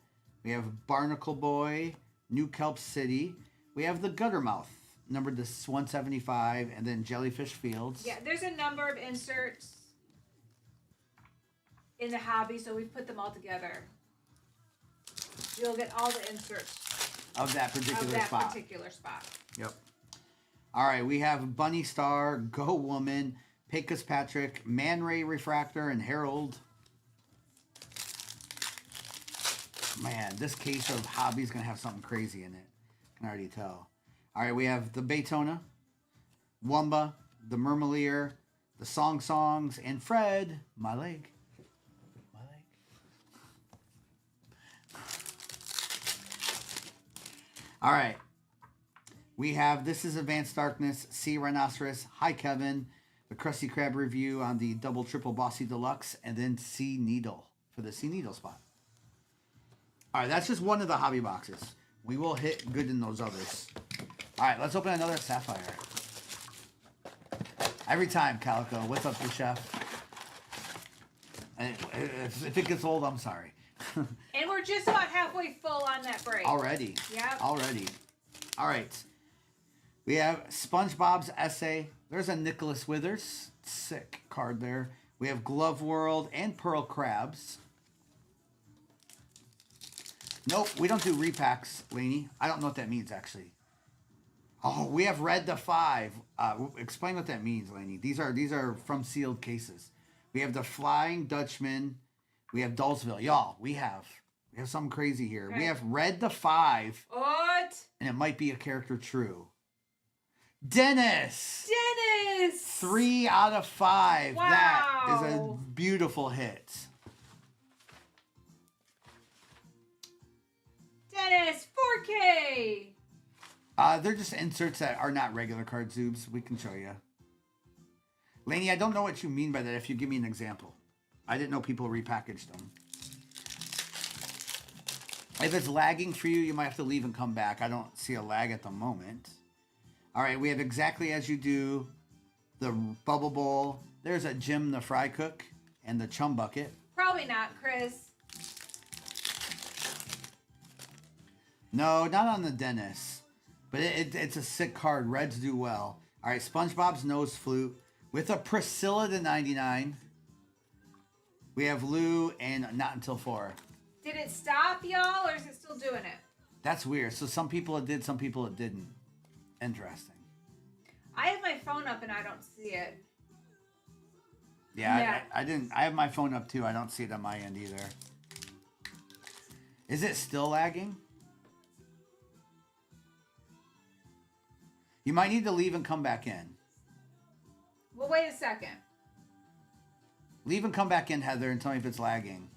We have Barnacle Boy. New Kelp City. We have the Guttermouth, numbered to 175, and then Jellyfish Fields. Yeah, there's a number of inserts in the hobby, so we've put them all together. You'll get all the inserts Of that particular spot. Yep. All right, we have Bunny Star, Go Woman, Pecos Patrick, Man Ray Refractor, and Harold. Man, this case of hobby is going to have something crazy in it. I can already tell. All right, we have the Baytona, Wumba, the Mermalier, the Songs, and Fred, my leg. My leg. All right. We have This Is Advanced Darkness, Sea Rhinoceros, Hi Kevin, the Krusty Krab review on the Double Triple Bossy Deluxe, and then Sea Needle for the Sea Needle spot. All right, that's just one of the hobby boxes. We will hit good in those others. All right, let's open another Sapphire. Every time, Calico. What's up, the chef? And if it gets old, I'm sorry. And we're just about halfway full on that break. Already. Yep. Already. All right. We have SpongeBob's Essay. There's a Nicholas Withers. Sick card there. We have Glove World and Pearl Crabs. Nope, we don't do repacks, Lainey. I don't know what that means, actually. Oh, we have Red the 5. Explain what that means, Lainey. These are from sealed cases. We have the Flying Dutchman. We have Dullsville. Y'all, we have something crazy here. Okay. We have Red the 5. What? And it might be a character true. Dennis! 3 out of 5. Wow. That is a beautiful hit. Dennis, 4K! They're just inserts that are not regular card zoobs. We can show you. Lainey, I don't know what you mean by that if you give me an example. I didn't know people repackaged them. If it's lagging for you, you might have to leave and come back. I don't see a lag at the moment. All right, we have Exactly As You Do, the Bubble Bowl. There's a Jim the Fry Cook and the Chum Bucket. Probably not, Chris. No, not on the Dennis. But it's a sick card. Reds do well. All right, SpongeBob's Nose Flute with a Priscilla to 99. We have Lou and Not Until 4. Did it stop, y'all, or is it still doing it? That's weird. So some people it did, some people it didn't. Interesting. I have my phone up and I don't see it. Yeah. I didn't. I have my phone up too. I don't see it on my end either. Is it still lagging? You might need to leave and come back in. Well, wait a second. Leave and come back in, Heather, and tell me if it's lagging.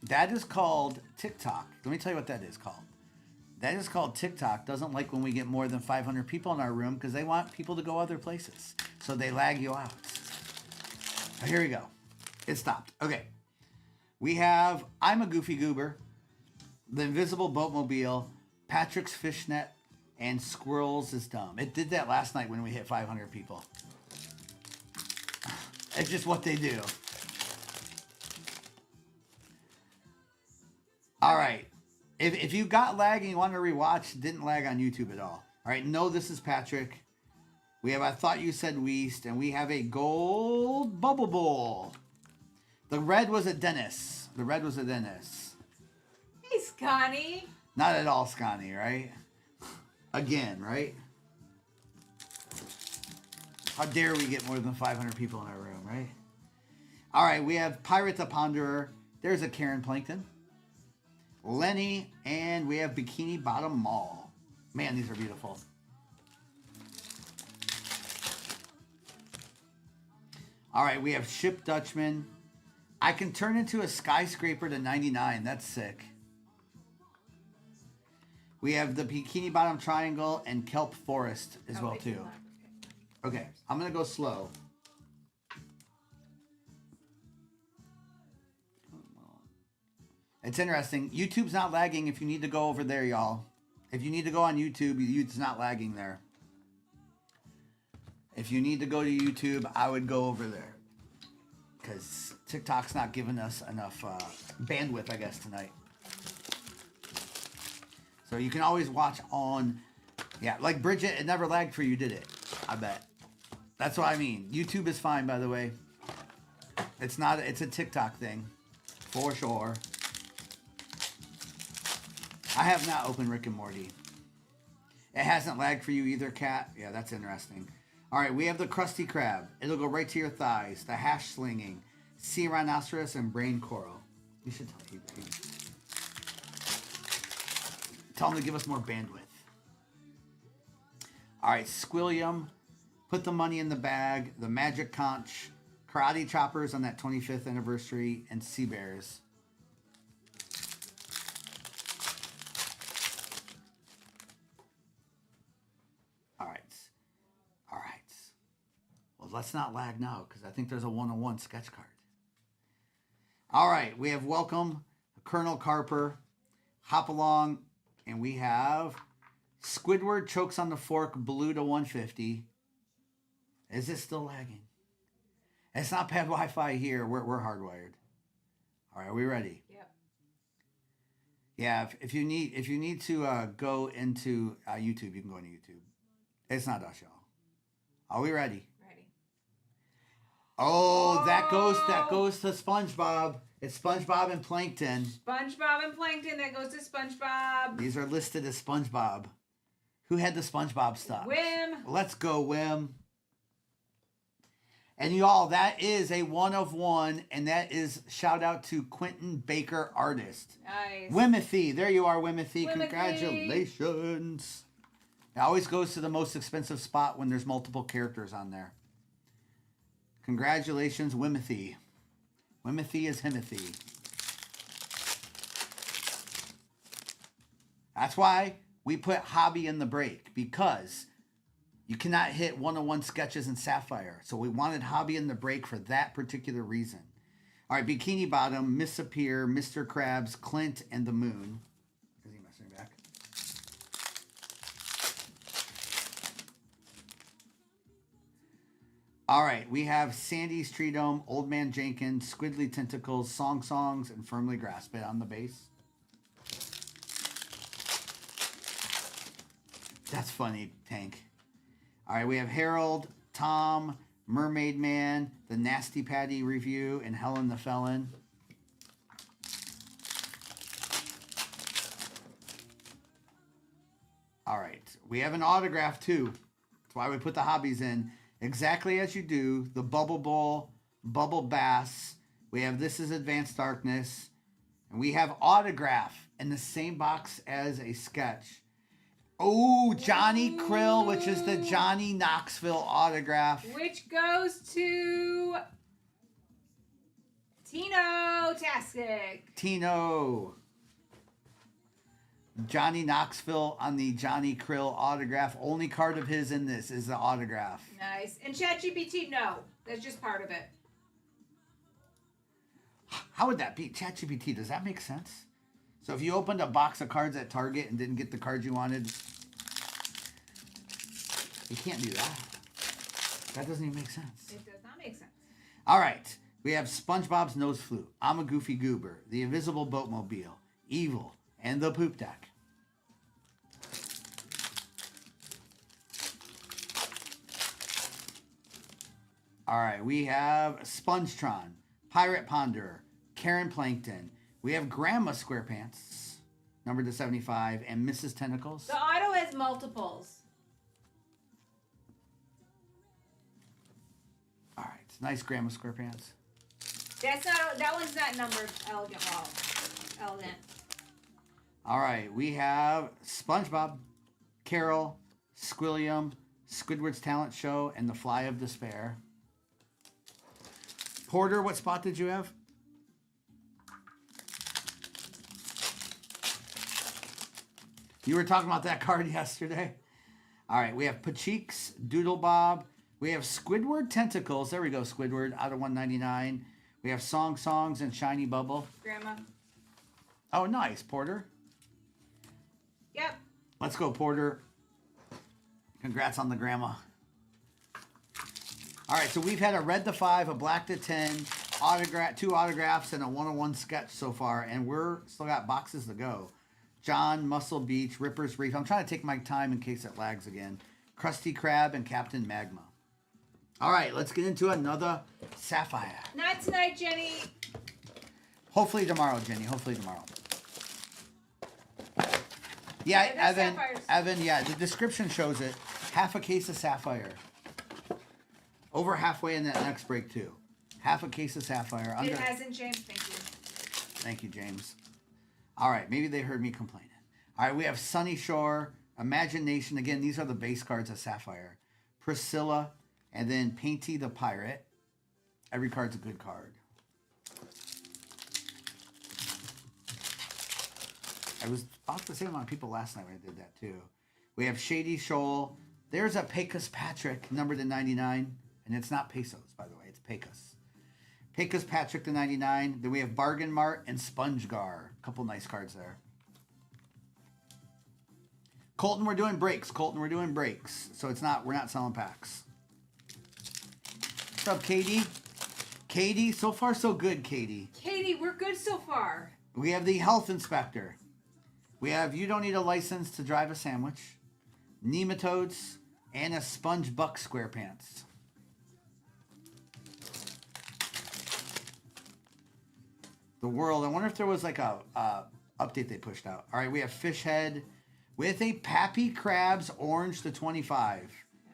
That is called TikTok. Let me tell you what that is called. That is called TikTok. Doesn't like when we get more than 500 people in our room because they want people to go other places. So they lag you out. Here we go. It stopped. Okay. We have I'm a Goofy Goober, The Invisible Boatmobile, Patrick's Fishnet, and Squirrels is Dumb. It did that last night when we hit 500 people. It's just what they do. All right. If you got lag and you wanted to rewatch, didn't lag on YouTube at all. All right. No, this is Patrick. We have I Thought You Said Weast, and we have a gold bubble bowl. The red was a Dennis. The red was a Dennis. Hey, Scotty. Not at all Scotty, right? Again, right? How dare we get more than 500 people in our room, right? All right, we have Pirate the Ponderer. There's a Karen Plankton. Lenny, and we have Bikini Bottom Mall. Man, these are beautiful. All right, we have Ship Dutchman. I can turn into a skyscraper to 99. That's sick. We have the Bikini Bottom Triangle and Kelp Forest as well, too. Okay, I'm going to go slow. It's interesting. YouTube's not lagging if you need to go over there, y'all. If you need to go on YouTube, it's not lagging there. If you need to go to YouTube, I would go over there. Because TikTok's not giving us enough bandwidth, I guess, tonight. So you can always watch on... Yeah, like Bridget, it never lagged for you, did it? I bet. That's what I mean. YouTube is fine, by the way. It's not... It's a TikTok thing. For sure. I have not opened Rick and Morty. It hasn't lagged for you either, Kat. Yeah, that's interesting. All right, we have the Krusty Krab. It'll go right to your thighs. The Hash Slinging, Sea Rhinoceros, and Brain Coral. You should tell them to give us more bandwidth. All right, Squilliam, Put the Money in the Bag, the Magic Conch, Karate Choppers on that 25th anniversary, and Sea Bears. Let's not lag now, because I think there's a 101 sketch card. All right, we have Welcome, Colonel Carper, Hop Along, and we have Squidward Chokes on the Fork, blue to 150. Is it still lagging? It's not bad Wi-Fi here. We're hardwired. All right, are we ready? Yep. Yeah, if you need to go into YouTube, you can go into YouTube. It's not us, y'all. Are we ready? Oh, that goes to SpongeBob. It's SpongeBob and Plankton. SpongeBob and Plankton, that goes to SpongeBob. These are listed as SpongeBob. Who had the SpongeBob stuff? Wim. Let's go, Wim. And y'all, that is a 1 of 1, and that is shout out to Quentin Baker, artist. Nice. Wimothy. There you are, Wimothy. Congratulations. It always goes to the most expensive spot when there's multiple characters on there. Congratulations, Wimothy. Wimothy is Himothy. That's why we put hobby in the break, because you cannot hit 101 sketches in Sapphire. So we wanted hobby in the break for that particular reason. All right, Bikini Bottom, Miss Appear, Mr. Krabs, Clint, and the Moon. Is he messing back? All right, we have Sandy's Tree Dome, Old Man Jenkins, Squiddly Tentacles, Songs, and Firmly Grasp It on the base. That's funny, Tank. All right, we have Harold, Tom, Mermaid Man, the Nasty Patty review, and Helen the Felon. All right, we have an autograph too. That's why we put the hobbies in. Exactly as you do, the Bubble Bowl, Bubble Bass. We have This Is Advanced Darkness. And we have autograph in the same box as a sketch. Oh, Johnny Krill, which is the Johnny Knoxville autograph. Which goes to Tino Tastic. Tino. Johnny Knoxville on the Johnny Krill autograph. Only card of his in this is the autograph. Nice. And ChatGPT, no. That's just part of it. How would that be? ChatGPT, does that make sense? So if you opened a box of cards at Target and didn't get the cards you wanted, you can't do that. That doesn't even make sense. It does not make sense. All right. We have SpongeBob's Nose Flute, I'm a Goofy Goober, The Invisible Boatmobile, Evil, and the Poop Deck. All right, we have Spongetron, Pirate Ponderer, Karen Plankton. We have Grandma SquarePants, numbered to 75, and Mrs. Tentacles. The auto has multiples. All right, nice Grandma SquarePants. That's not. That one's not numbered. Elegant. All right, we have SpongeBob, Carol, Squilliam, Squidward's Talent Show, and The Fly of Despair. Porter, what spot did you have? You were talking about that card yesterday. All right, we have Pacheeks, Doodle Bob. We have Squidward Tentacles. There we go, Squidward, out of 199. We have Songs, and Shiny Bubble. Grandma. Oh, nice, Porter. Yep. Let's go, Porter. Congrats on the grandma. All right, so we've had a red to 5, a black to 10, two autographs, and a 101 sketch so far, and we're still got boxes to go. John, Muscle Beach, Ripper's Reef. I'm trying to take my time in case it lags again. Krusty Krab and Captain Magma. All right, let's get into another Sapphire. Not tonight, Jenny. Hopefully tomorrow, Jenny. Hopefully tomorrow. Yeah, Evan, yeah, the description shows it. Half a case of Sapphire. Over halfway in that next break, too. Half a case of Sapphire. It hasn't, James. Thank you. Thank you, James. All right, maybe they heard me complaining. All right, we have Sunny Shore, Imagination. Again, these are the base cards of Sapphire. Priscilla, and then Painty the Pirate. Every card's a good card. I was about the same amount of people last night when I did that, too. We have Shady Shoal. There's a Pecos Patrick, numbered to 99. And it's not pesos, by the way. It's Pecos. Pecos Patrick to 99. Then we have Bargain Mart and Sponge Gar. A couple nice cards there. Colton, we're doing breaks. Colton, we're doing breaks. So we're not selling packs. What's up, Katie? Katie, so far so good, Katie. Katie, we're good so far. We have the Health Inspector. We have You Don't Need a License to Drive a Sandwich. Nematodes. And a Sponge Buck SquarePants. The World. I wonder if there was like a update they pushed out. All right, we have Fish Head with a Pappy Crabs orange to 25.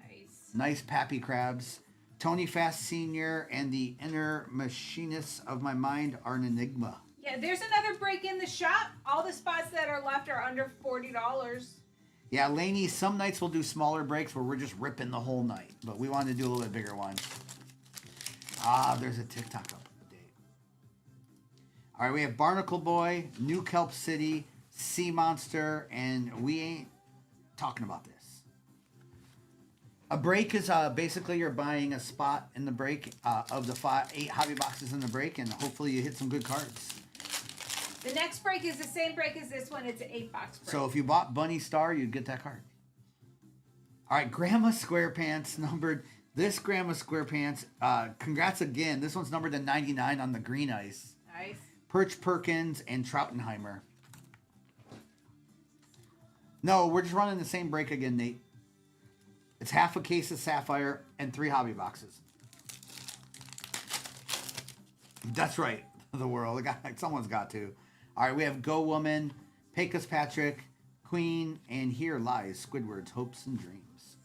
Nice. Nice Pappy Crabs. Tony Fast Sr. and the Inner Machinists of My Mind are an enigma. Yeah, there's another break in the shop. All the spots that are left are under $40. Yeah, Laney, some nights we'll do smaller breaks where we're just ripping the whole night. But we want to do a little bit bigger ones. There's a TikTok update. All right, we have Barnacle Boy, New Kelp City, Sea Monster, and we ain't talking about this. A break is basically you're buying a spot in the break of the 8 hobby boxes in the break, and hopefully you hit some good cards. The next break is the same break as this one. It's an 8-box break. So if you bought Bunny Star, you'd get that card. All right, Grandma SquarePants numbered. This Grandma SquarePants, congrats again. This one's numbered to 99 on the green ice. Nice. Perch Perkins and Troutenheimer. No, we're just running the same break again, Nate. It's half a case of Sapphire and 3 hobby boxes. That's right, the world. Someone's got to. All right, we have Go Woman, Pecos Patrick, Queen, and Here Lies Squidward's Hopes and Dreams.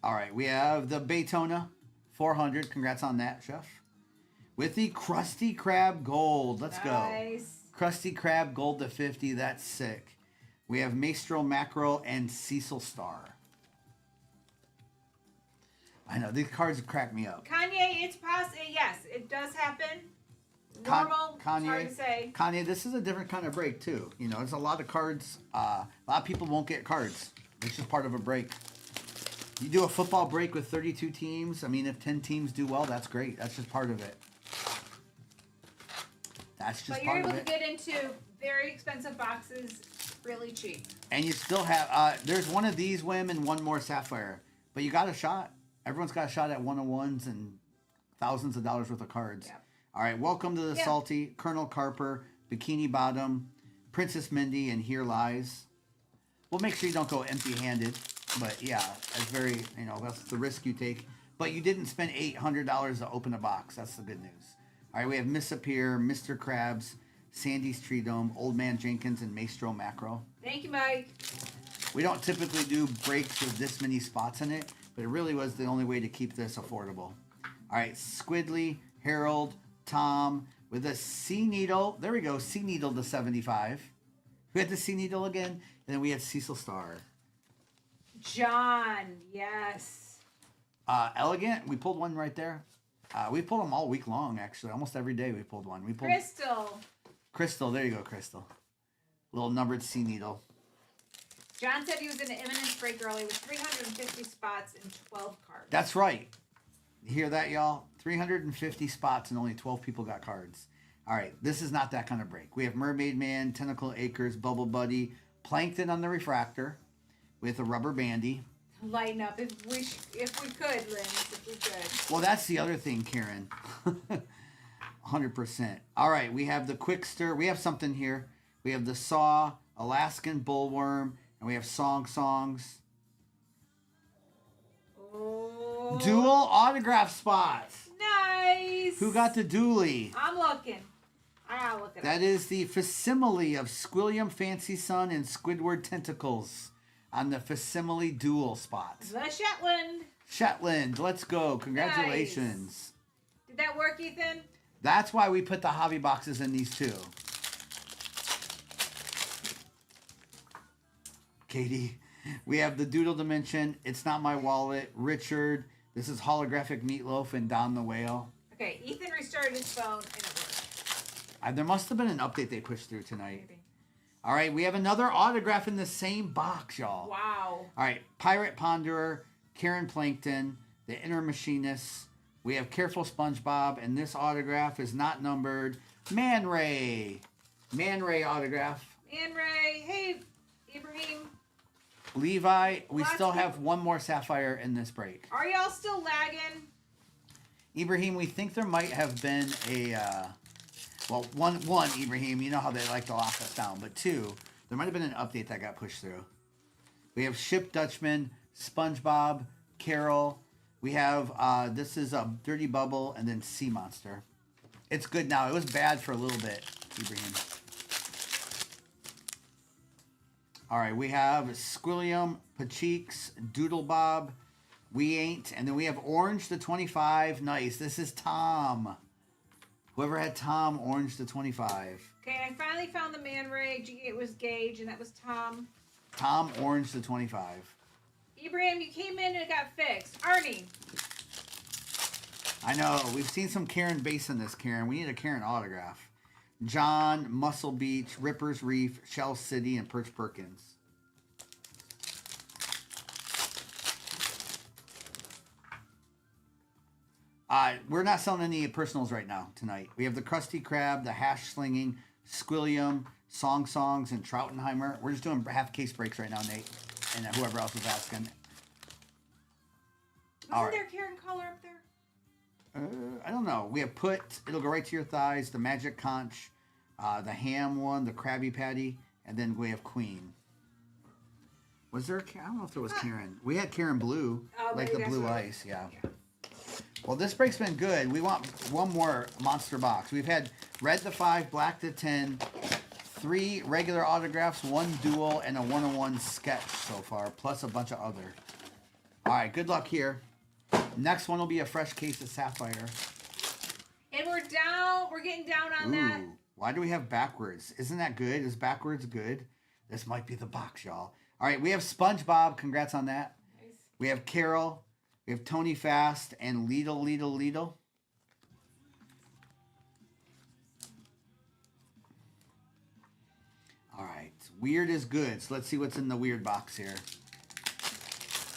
All right, we have the Baytona 400. Congrats on that, Chef. With the Krusty Krab Gold. Let's Nice. go. Krusty Krab Gold to 50. That's sick. We have Maestro Mackerel and Cecil Star. I know, these cards crack me up. Kanye, it's possible. Yes, it does happen. Normal, Kanye, it's hard to say. Kanye, this is a different kind of break, too. You know, it's a lot of cards. A lot of people won't get cards. It's just part of a break. You do a football break with 32 teams. I mean, if 10 teams do well, that's great. That's just part of it. That's just part of it. But you're able to get into very expensive boxes really cheap. And you still have, there's one of these, Wim, and one more Sapphire. But you got a shot. Everyone's got a shot at 101s and thousands of dollars worth of cards. Yep. All right, welcome to the Salty, Colonel Carper, Bikini Bottom, Princess Mindy, and Here Lies. We'll make sure you don't go empty-handed. But yeah, it's very, that's the risk you take. But you didn't spend $800 to open a box. That's the good news. All right, we have Miss Appear, Mr. Krabs, Sandy's Tree Dome, Old Man Jenkins, and Maestro Mackerel. Thank you, Mike. We don't typically do breaks with this many spots in it, but it really was the only way to keep this affordable. All right, Squidly, Harold, Tom, with a Sea Needle. There we go, Sea Needle to 75. We had the Sea Needle again, and then we had Cecil Star. John, yes. Elegant, we pulled one right there. We pulled them all week long, actually. Almost every day we pulled one. Crystal, there you go, Crystal. Little numbered Sea Needle. John said he was in an imminent break early with 350 spots and 12 cards. That's right. You hear that, y'all? 350 spots and only 12 people got cards. All right, this is not that kind of break. We have Mermaid Man, Tentacle Acres, Bubble Buddy, Plankton on the refractor with a rubber bandy. Lighten up if we could, Linz, if we could. Well, that's the other thing, Karen. 100%. All right, we have the Quick Stir. We have something here. We have the Saw, Alaskan Bullworm, and we have Songs. Oh. Dual autograph spots. Nice. Who got the dually? I'm looking. I gotta look at That is the facsimile of Squilliam Fancy Sun and Squidward Tentacles on the facsimile dual spots. The Shetland. Shetland, let's go. Congratulations. Nice. Did that work, Ethan? That's why we put the hobby boxes in these too. Katie, we have the Doodle Dimension, It's Not My Wallet, Richard, this is Holographic Meatloaf and Don the Whale. Okay, Ethan restarted his phone and it worked. There must have been an update they pushed through tonight. Maybe. All right, we have another autograph in the same box, y'all. Wow. All right, Pirate Ponderer, Karen Plankton, The Inner Machinist. We have Careful SpongeBob, and this autograph is not numbered. Man Ray autograph. Man Ray. Hey, Ibrahim. Levi, we Lots still of- have one more Sapphire in this break. Are y'all still lagging? Ibrahim, we think there might have been a, one, Ibrahim, you know how they like to lock us down, but two, there might have been an update that got pushed through. We have Ship Dutchman, SpongeBob, Carol. We have, this is a Dirty Bubble, and then Sea Monster. It's good now. It was bad for a little bit, Ibrahim. All right, we have Squilliam, Pacheeks, Doodle Bob, We Ain't, and then we have Orange to 25. Nice. This is Tom. Whoever had Tom, Orange to 25. Okay, I finally found the Man Ray. It was Gage, and that was Tom. Tom, Orange to 25. Ibrahim, you came in and it got fixed. Arnie. I know. We've seen some Karen base in this, Karen. We need a Karen autograph. John, Muscle Beach, Ripper's Reef, Shell City, and Perch Perkins. We're not selling any personals right now tonight. We have the Krusty Krab, the Hash Slinging, Squilliam, Songs, and Troutenheimer. We're just doing half case breaks right now, Nate, and whoever else was asking. Wasn't there Karen color up there? I don't know. We have Put, It'll Go Right to Your Thighs, the Magic Conch, the Ham one, the Krabby Patty, and then we have Queen. Was there I don't know if there was Karen. We had Karen Blue, like the Blue Ice, yeah. Well, this break's been good. We want one more monster box. We've had Red to 5, Black to 10, 3 regular autographs, 1 dual, and a 1-on-1 sketch so far, plus a bunch of other. All right, good luck here. Next one will be a fresh case of Sapphire. And we're down. We're getting down on that. Why do we have backwards? Isn't that good? Is backwards good? This might be the box, y'all. All right, we have SpongeBob. Congrats on that. Nice. We have Carol. We have Tony Fast and Lidl. All right, weird is good. So let's see what's in the weird box here.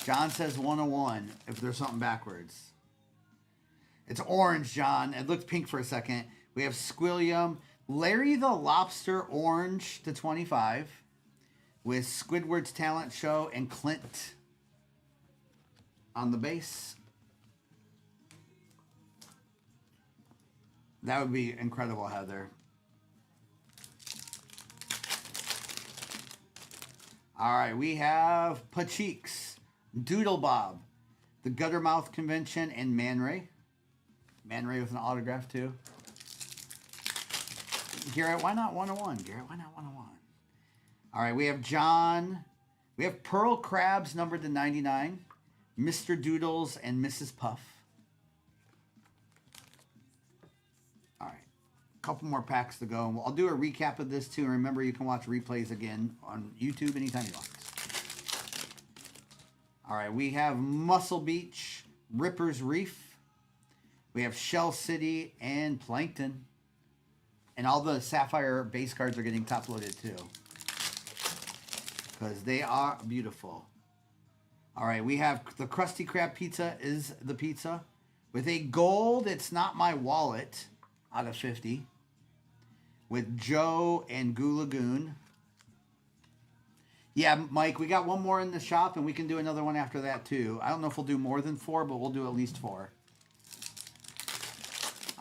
John says 101 if there's something backwards. It's orange, John. It looked pink for a second. We have Squilliam, Larry the Lobster Orange to 25 with Squidward's Talent Show and Clint on the base. That would be incredible, Heather. All right, we have Pacheeks, Doodle Bob, the Guttermouth Convention, and Man Ray. Man Ray with an autograph, too. Garrett, why not 101? Garrett, why not 101? All right, we have John. We have Pearl Crabs numbered to 99. Mr. Doodles and Mrs. Puff. All right, a couple more packs to go. I'll do a recap of this, too. And remember, you can watch replays again on YouTube anytime you want. All right, we have Muscle Beach, Ripper's Reef. We have Shell City and Plankton. And all the Sapphire base cards are getting top loaded too. Because they are beautiful. All right, we have the Krusty Krab pizza is the pizza. With a gold, It's Not My Wallet out of 50. With Joe and Goo Lagoon. Yeah, Mike, we got one more in the shop, and we can do another one after that, too. I don't know if we'll do more than 4, but we'll do at least 4.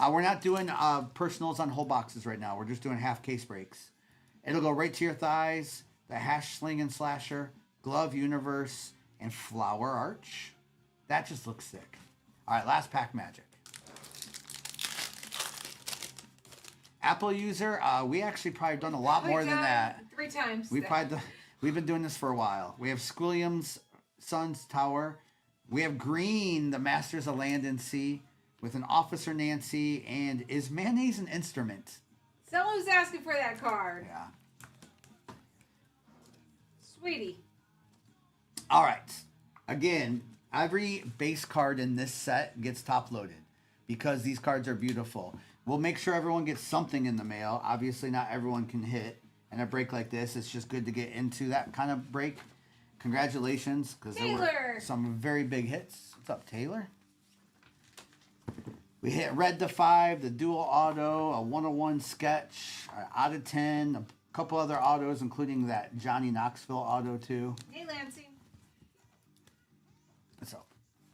We're not doing personals on whole boxes right now. We're just doing half case breaks. It'll go right to your thighs. The Hash Sling and Slasher, Glove Universe, and Flower Arch. That just looks sick. All right, last pack magic. Apple user, we actually probably done a lot more than that. 3 times. We've been doing this for a while. We have Squilliam's Sun's Tower. We have Green, the Masters of Land and Sea, with an Officer Nancy, and Is Mayonnaise an Instrument? Someone was asking for that card. Yeah. Sweetie. All right. Again, every base card in this set gets top loaded because these cards are beautiful. We'll make sure everyone gets something in the mail. Obviously, not everyone can hit. And a break like this, it's just good to get into that kind of break. Congratulations, because there were some very big hits. What's up, Taylor? We hit Red to 5, the Dual Auto, a 101 Sketch, out of 10, a couple other autos, including that Johnny Knoxville auto, too. Hey, Lansing. So,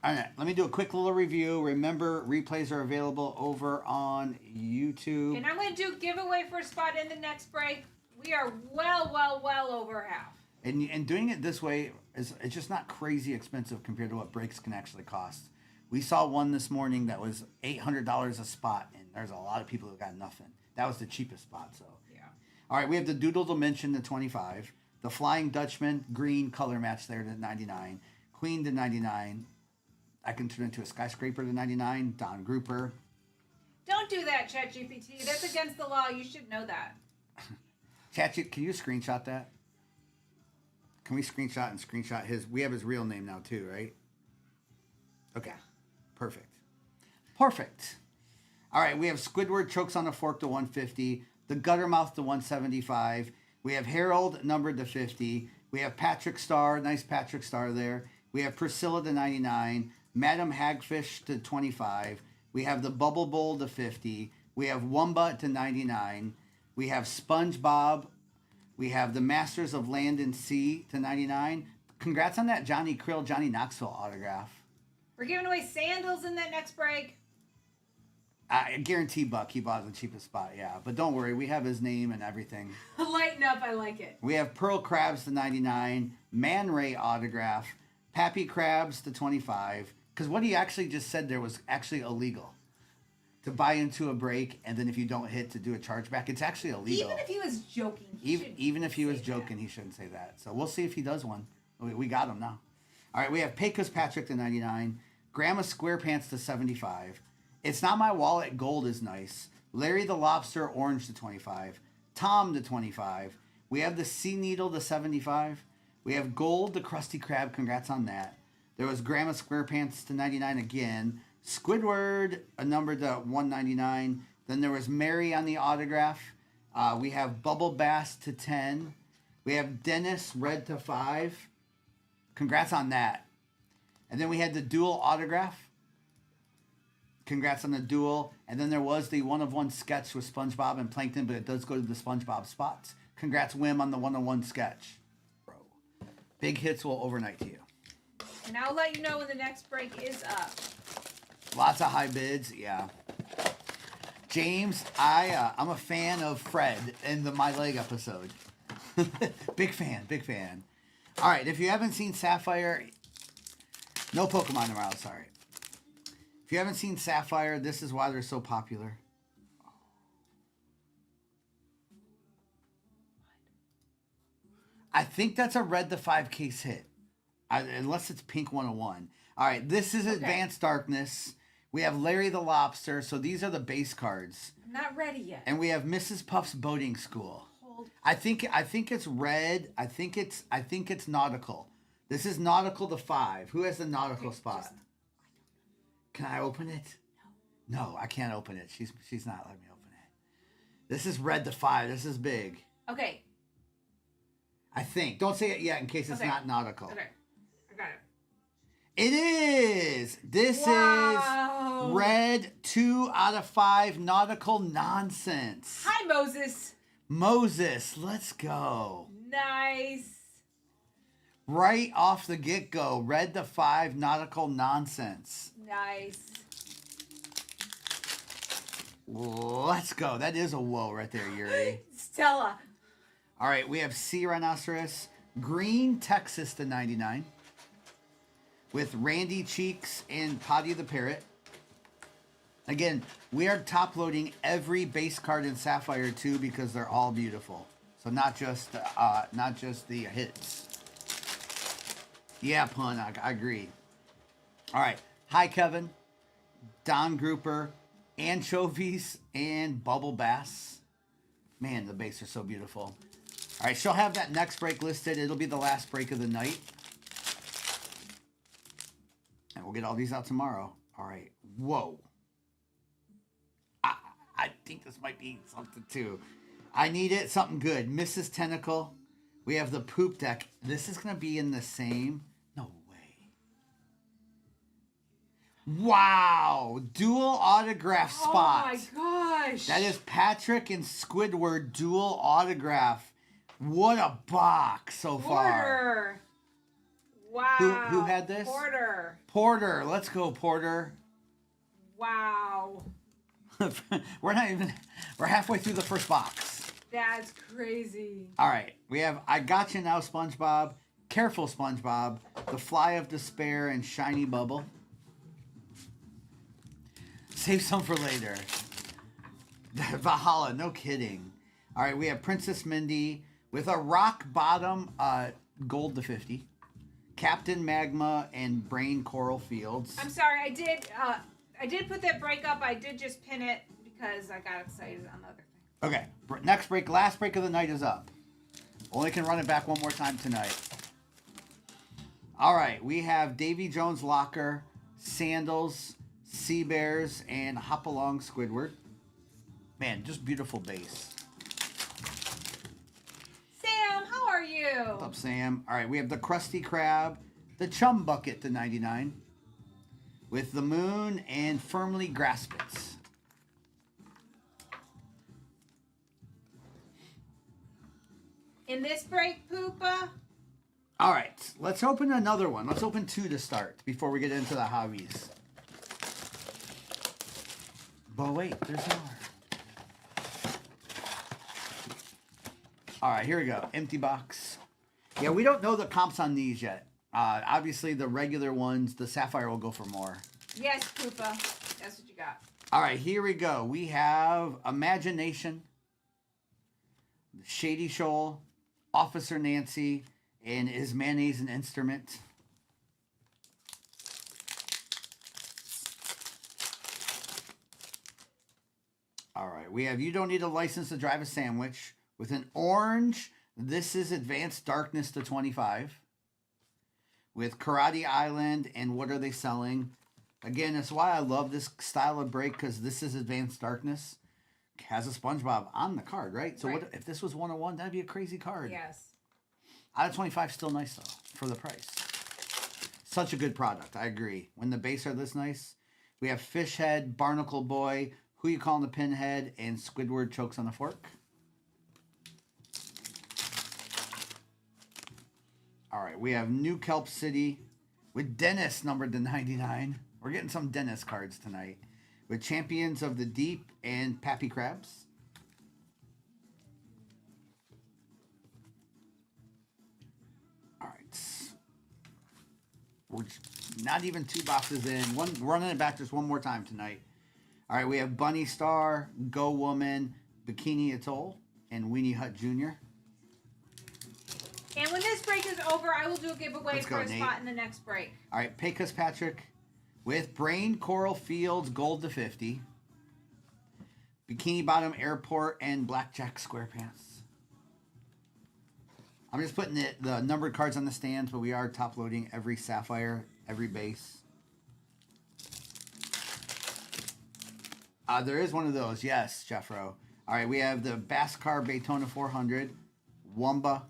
all right, let me do a quick little review. Remember, replays are available over on YouTube. And I'm going to do giveaway for a spot in the next break. We are well over half. And doing it this way, it's just not crazy expensive compared to what breaks can actually cost. We saw one this morning that was $800 a spot, and there's a lot of people who got nothing. That was the cheapest spot, so. Yeah. All right, we have the Doodle Dimension to 25. The Flying Dutchman, green color match there to 99. Queen to 99. I can turn into a Skyscraper to 99. Don Grouper. Don't do that, ChatGPT. That's against the law. You should know that. Chat, can you screenshot that? Can we screenshot his? We have his real name now too, right? Okay, perfect. All right, we have Squidward Chokes on a Fork to 150, the Guttermouth to 175. We have Harold numbered to 50. We have Patrick Star, nice Patrick Star there. We have Priscilla to 99, Madam Hagfish to 25. We have the Bubble Bowl to 50. We have Wumba to 99. We have SpongeBob. We have the Masters of Land and Sea to 99. Congrats on that Johnny Krill, Johnny Knoxville autograph. We're giving away sandals in that next break. I guarantee Buck, he bought the cheapest spot, yeah. But don't worry, we have his name and everything. Lighten up, I like it. We have Pearl Crabs to 99, Man Ray autograph, Pappy Crabs to 25. Because what he actually just said there was actually illegal. To buy into a break, and then if you don't hit, to do a chargeback. It's actually illegal. Even if he was joking. Even if he was joking, he shouldn't say that. So we'll see if he does one. We got him now. All right, we have Pecos Patrick to 99. Grandma SquarePants to 75. It's Not My Wallet Gold is nice. Larry the Lobster Orange to 25. Tom to 25. We have the Sea Needle to 75. We have Gold the Krusty Krab. Congrats on that. There was Grandma SquarePants to 99 again. Squidward, a number to 199. Then there was Mary on the autograph. We have Bubble Bass to 10. We have Dennis Red to 5. Congrats on that. And then we had the dual autograph. Congrats on the dual. And then there was the 1-of-1 sketch with SpongeBob and Plankton, but it does go to the SpongeBob spots. Congrats, Wim, on the 1-of-1 sketch. Bro. Big hits will overnight to you. And I'll let you know when the next break is up. Lots of high bids, yeah. James, I'm a fan of Fred in the My Leg episode. Big fan. All right, if you haven't seen Sapphire, no Pokemon tomorrow, sorry. If you haven't seen Sapphire, this is why they're so popular. I think that's a Red the 5 case hit. Unless it's Pink 101. All right, this is Advanced Darkness. We have Larry the Lobster. So these are the base cards. I'm not ready yet. And we have Mrs. Puff's Boating School. Hold. I think it's red. I think it's Nautical. This is Nautical the 5. Who has the Nautical spot? Can I open it? No, I can't open it. She's not letting me open it. This is Red the 5. This is big. Okay. I think. Don't say it yet in case it's not Nautical. Okay. I got it. It is. This Wow. is red 2 out of 5 nautical nonsense. Hi, Moses. Moses, let's go. Nice. Right off the get-go, red to 5 nautical nonsense. Nice. Let's go. That is a whoa right there, Yuri. Stella. All right, we have Sea Rhinoceros, green Texas to 99, with Randy Cheeks and Potty the Parrot. Again, we are top loading every base card in Sapphire too because they're all beautiful. So not just the hits. Yeah, pun. I agree. All right. Hi, Kevin, Don Grouper, Anchovies, and Bubble Bass. Man, the base are so beautiful. All right, she'll have that next break listed. It'll be the last break of the night. And we'll get all these out tomorrow. All right. Whoa. I think this might be something too. I need it. Something good. Mrs. Tentacle. We have the poop deck. This is going to be in the same. No way. Wow. Dual autograph spot. Oh my gosh. That is Patrick and Squidward dual autograph. What a box so far. Porter. Wow. Who had this? Porter. Porter. Let's go, Porter. Wow. We're halfway through the first box. That's crazy. All right. We have I Got You Now, SpongeBob, Careful SpongeBob, The Fly of Despair, and Shiny Bubble. Save some for later. Valhalla, no kidding. All right, we have Princess Mindy with a rock bottom gold to 50. Captain Magma and Brain Coral Fields. I'm sorry, I did put that break up. I did just pin it because I got excited on the other thing. Okay, next break, last break of the night is up. Only can run it back one more time tonight. All right, we have Davy Jones Locker, Sandals, Sea Bears, and Hopalong Squidward. Man, just beautiful base. Sam, how are you? What's up, Sam? All right, we have the Krusty Krab, the Chum Bucket to 99, with the Moon and Firmly Grasp It. In this break, Poopa? All right, let's open another one. Let's open 2 to start before we get into the hobbies. But wait, there's more. All right, here we go. Empty box. Yeah, we don't know the comps on these yet. Obviously, the regular ones, the Sapphire will go for more. Yes, Poopa. That's what you got. All right, here we go. We have Imagination, Shady Shoal, Officer Nancy, and Is Mayonnaise an Instrument? All right, we have You Don't Need a License to Drive a Sandwich with an orange. This is Advanced Darkness to 25. With Karate Island and What Are They Selling? Again, that's why I love this style of break, because this is Advanced Darkness. Has a SpongeBob on the card, right? So Right. What if this was 101? That'd be a crazy card. Yes. Out of 25, still nice, though, for the price. Such a good product. I agree. When the base are this nice, we have Fish Head, Barnacle Boy, Who You Calling the Pinhead, and Squidward Chokes on the Fork. All right, we have New Kelp City with Dennis numbered to 99. We're getting some Dennis cards tonight. With Champions of the Deep and Pappy Crabs. All right. We're not even 2 boxes in. Running it back just one more time tonight. All right, we have Bunny Star, Go Woman, Bikini Atoll, and Weenie Hut Jr. And when this break is over, I will do a giveaway Let's for go, a Nate. spot in the next break. All right, Pecos Patrick with Brain Coral Fields, Gold to 50. Bikini Bottom Airport and Blackjack SquarePants. I'm just putting the numbered cards on the stands, but we are top loading every Sapphire, every base. There is one of those, yes, Jeffro. All right, we have the Baskar Daytona 400, Wumba,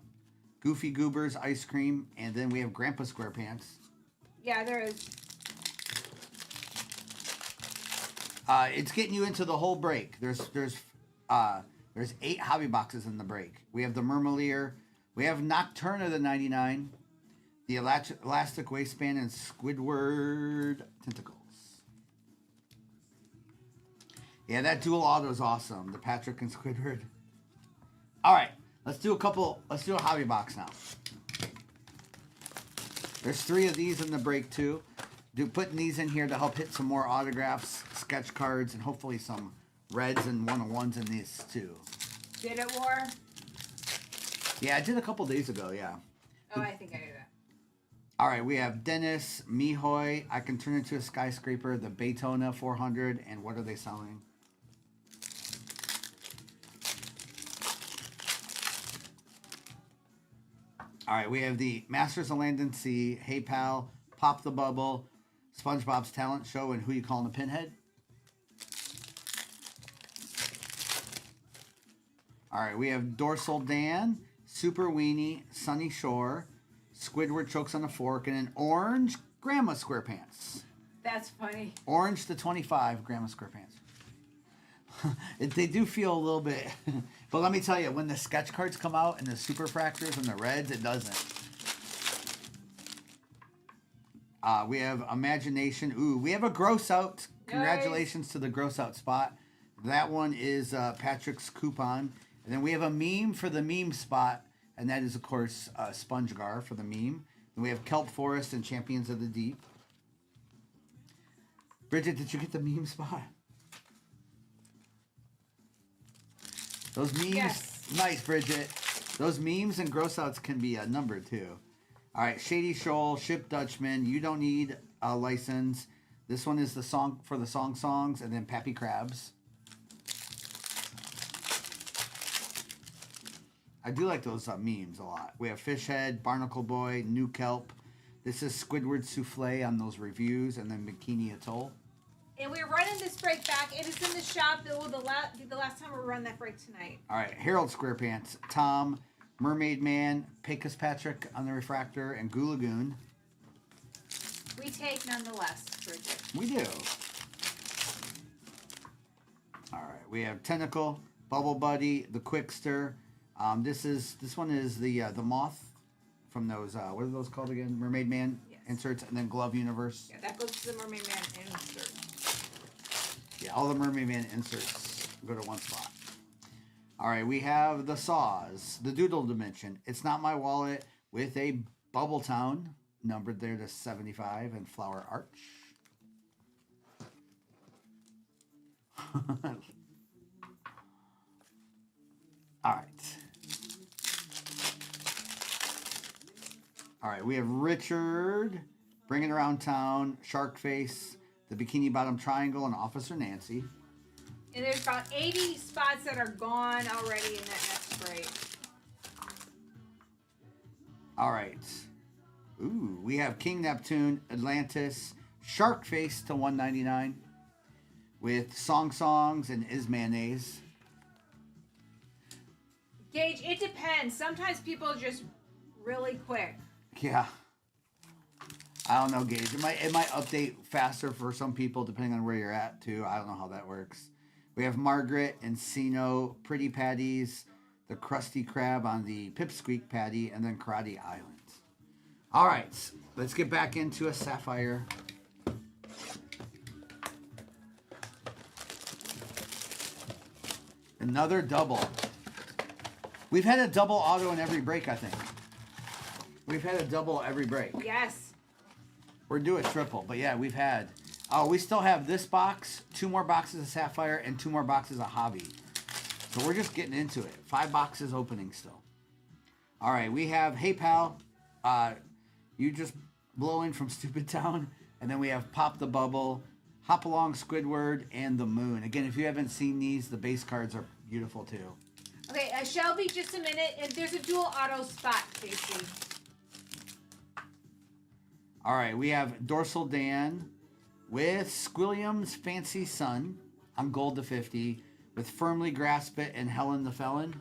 Goofy Goobers Ice Cream, and then we have Grandpa SquarePants. Yeah, there is. It's getting you into the whole break. There's 8 hobby boxes in the break. We have the Mermalier. We have Nocturna the 99. The Elastic Waistband and Squidward Tentacles. Yeah, that dual auto is awesome. The Patrick and Squidward. All right, let's do a hobby box now. There's 3 of these in the break too. Putting these in here to help hit some more autographs, sketch cards, and hopefully some reds and 101s in these too. Did it, War? Yeah, I did a couple days ago, yeah. Oh, I think I knew that. All right, we have Dennis, Mihoy, I Can Turn Into a Skyscraper, the Baytona 400, and what are they selling? All right, we have the Masters of Land and Sea, Hey Pal, Pop the Bubble, SpongeBob's Talent Show, and Who You Calling a Pinhead? All right, we have Dorsal Dan, Super Weenie, Sunny Shore, Squidward Chokes on a Fork, and an orange Grandma SquarePants. That's funny. Orange to 25 Grandma SquarePants. They do feel a little bit... But let me tell you, when the sketch cards come out and the super fractors and the reds, it doesn't. We have Imagination. Ooh, we have a gross out. Congratulations to the gross out spot. That one is Patrick's coupon. And then we have a meme for the meme spot. And that is, of course, SpongeGar for the meme. And we have Kelp Forest and Champions of the Deep. Bridget, did you get the meme spot? Those memes, yes. Nice, Bridget. Those memes and gross outs can be numbered too. All right, Shady Shoal, Ship Dutchman, You Don't Need a License. This one is the song for the songs, and then Pappy Crabs. I do like those memes a lot. We have Fishhead, Barnacle Boy, New Kelp. This is Squidward Souffle on those reviews, and then Bikini Atoll. And we're running this break back. It is in the shop. It will the last time we run that break tonight. All right, Harold SquarePants, Tom, Mermaid Man, Pecos Patrick on the refractor, and Goo Lagoon. We take nonetheless, Bridget. We do. All right, we have Tentacle, Bubble Buddy, the Quickster. This one is the moth from those what are those called again? Mermaid Man inserts, and then Glove Universe. Yeah, that goes to the Mermaid Man insert. Yeah, all the Mermaid Man inserts go to one spot. All right, we have the Saws, the Doodle Dimension. It's Not My Wallet with a Bubble Town numbered there to 75 and Flower Arch. All right. All right, we have Richard, Bring It Around Town, Shark Face, the Bikini Bottom Triangle, and Officer Nancy. And there's about 80 spots that are gone already in that next break. All right. Ooh, we have King Neptune, Atlantis, Shark Face to 199 with Songs and Is Mayonnaise. Gage, it depends. Sometimes people just really quick. Yeah. I don't know, Gage. It might update faster for some people depending on where you're at too. I don't know how that works. We have Margaret, Encino, Pretty Patties, the Krusty Krab on the Pipsqueak Patty, and then Karate Island. All right, let's get back into a Sapphire. Another double. We've had a double auto in every break, I think. We've had a double every break. Yes. We're doing triple, but yeah, we've had. We still have this box, 2 more boxes of Sapphire, and 2 more boxes of Hobby. So we're just getting into it. 5 boxes opening still. All right, we have Hey Pal, You Just Blow In From Stupid Town, and then we have Pop the Bubble, Hop Along Squidward, and the Moon. Again, if you haven't seen these, the base cards are beautiful too. Okay, Shelby, just a minute. And there's a dual auto spot, Casey. All right, we have Dorsal Dan with Squilliam's Fancy Sun on gold to 50 with Firmly Grasp It and Helen the Felon.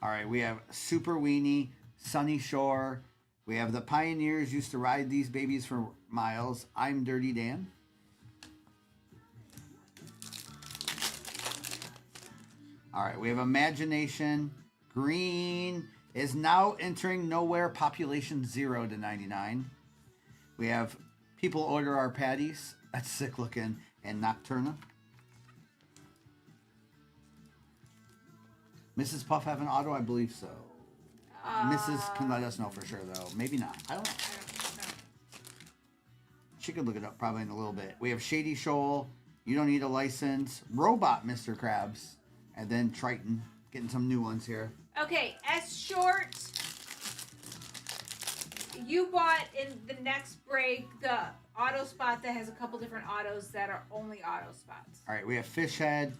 All right, we have Super Weenie, Sunny Shore. We have the Pioneers used to ride these babies for miles. I'm Dirty Dan. All right, we have Imagination. Green is now entering nowhere. Population 0 to 99. We have People Order Our Patties. That's sick looking. And Nocturna. Mrs. Puff have an auto? I believe so. Mrs. can let us know for sure, though. Maybe not. I don't know. She could look it up probably in a little bit. We have Shady Shoal. You Don't Need a License. Robot Mr. Krabs. And then Triton. Getting some new ones here. Okay, S Short. You bought in the next break the auto spot that has a couple different autos that are only auto spots. All right, we have Fish Head.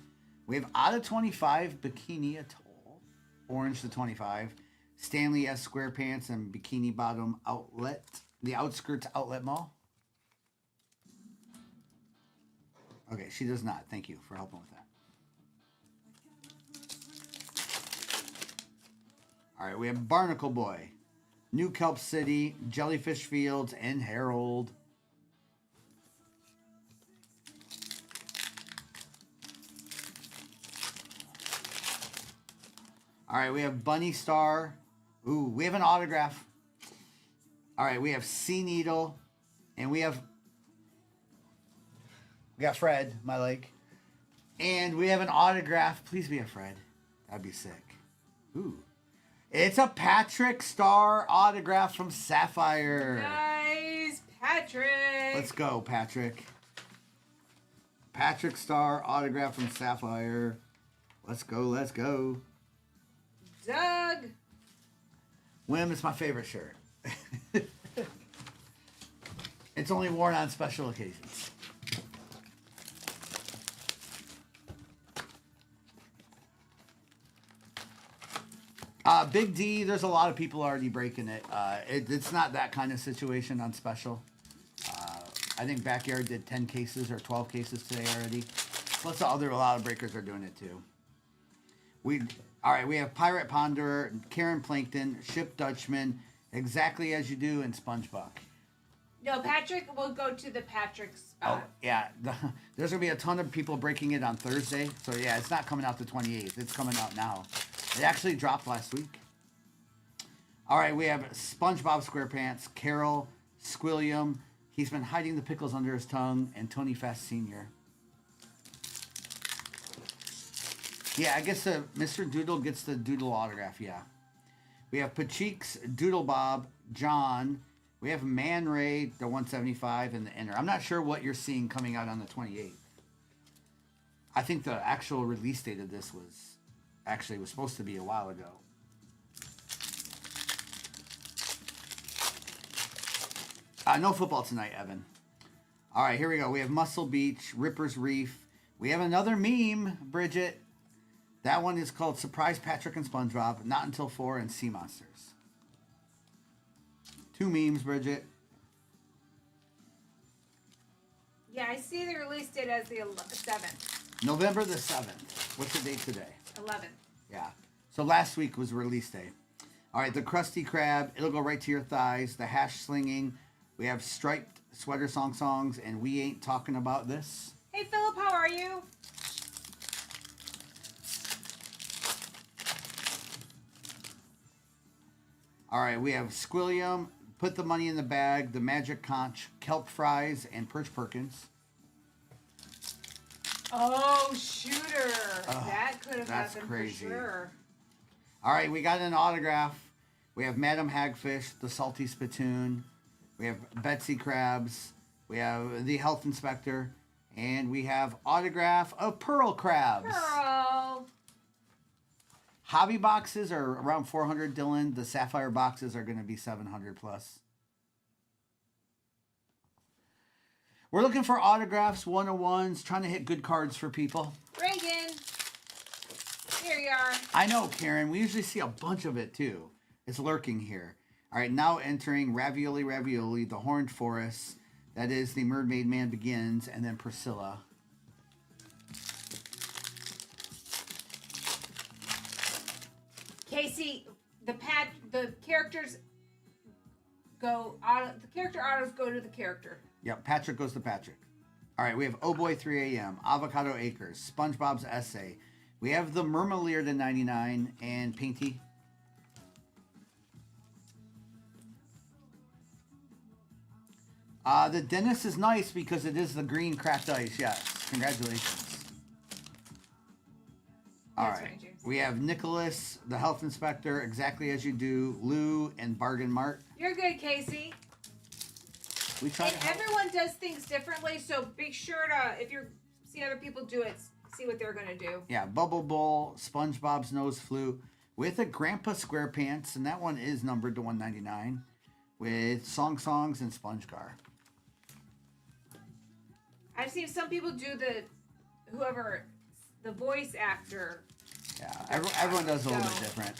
We have out of 25 Bikini Atoll. Orange to 25. Stanley S. SquarePants and Bikini Bottom Outlet. The Outskirts Outlet Mall. Okay, she does not. Thank you for helping with that. All right, we have Barnacle Boy, New Kelp City, Jellyfish Fields, and Harold. All right, we have Bunny Star. Ooh, we have an autograph. All right, we have Sea Needle, and we got Fred, my leg. And we have an autograph. Please be a Fred. That'd be sick. Ooh. It's a Patrick Star autograph from Sapphire. Nice, Patrick. Let's go, Patrick. Patrick Star autograph from Sapphire. Let's go, let's go. Doug. Wim is my favorite shirt. It's only worn on special occasions. Big D, there's a lot of people already breaking it. It's not that kind of situation on special. I think Backyard did 10 cases or 12 cases today already. Plus, a lot of breakers are doing it too. All right, we have Pirate Ponderer, Karen Plankton, Ship Dutchman, Exactly As You Do, and SpongeBob. No, Patrick will go to the Patrick spot. Oh, yeah. There's going to be a ton of people breaking it on Thursday. So, yeah, it's not coming out the 28th. It's coming out now. It actually dropped last week. All right, we have SpongeBob SquarePants, Carol, Squilliam. He's been hiding the pickles under his tongue, and Tony Fast Sr. Yeah, I guess Mr. Doodle gets the Doodle autograph, yeah. We have Pacheek's, Doodle Bob, John. We have Man Ray, the 175, and the Inner. I'm not sure what you're seeing coming out on the 28th. I think the actual release date of this was supposed to be a while ago. No football tonight, Evan. All right, here we go. We have Muscle Beach, Ripper's Reef. We have another meme, Bridget. That one is called Surprise Patrick and SpongeBob, Not Until 4, and Sea Monsters. 2 memes, Bridget. Yeah, I see the release date as the 7th. November the 7th. What's the date today? 11th. Yeah. So last week was release day. All right, the Krusty Krab, It'll Go Right to Your Thighs, the Hash Slinging. We have Striped Sweater Songs, and We Ain't Talking About This. Hey, Philip, how are you? All right, we have Squilliam, Put the Money in the Bag, The Magic Conch, Kelp Fries, and Perch Perkins. Oh, shooter. That could have that's happened crazy. for sure. All right, we got an autograph. We have Madam Hagfish, The Salty Spittoon. We have Betsy Krabs. We have The Health Inspector. And we have autograph of Pearl Crabs. Pearl. Hobby boxes are around 400, Dylan. The Sapphire boxes are going to be 700 plus. We're looking for autographs, 101s, trying to hit good cards for people. Reagan. Here you are. I know, Karen. We usually see a bunch of it, too. It's lurking here. All right, now entering Ravioli Ravioli, The Horned Forest. That is The Mermaid Man Begins, and then Priscilla. Casey, the characters go auto. The character autos go to the character. Yep, Patrick goes to Patrick. All right, we have Oh Boy 3 a.m., Avocado Acres, SpongeBob's Essay. We have the Mermalier to 99 and Painty. The Dennis is nice because it is the green cracked ice. Yes, congratulations. All That's right, right, James. we have Nicholas, the health inspector, exactly as you do. Lou and Bargain Mart. You're good, Casey. We try And to help. everyone does things differently, so be sure to, if you see other people do it, see what they're gonna do. Yeah, Bubble Bowl, SpongeBob's Nose Flute with a Grandpa SquarePants, and that one is numbered to 199 with Songs and SpongeGar. I've seen some people do the voice actor. Yeah, everyone does a little bit different.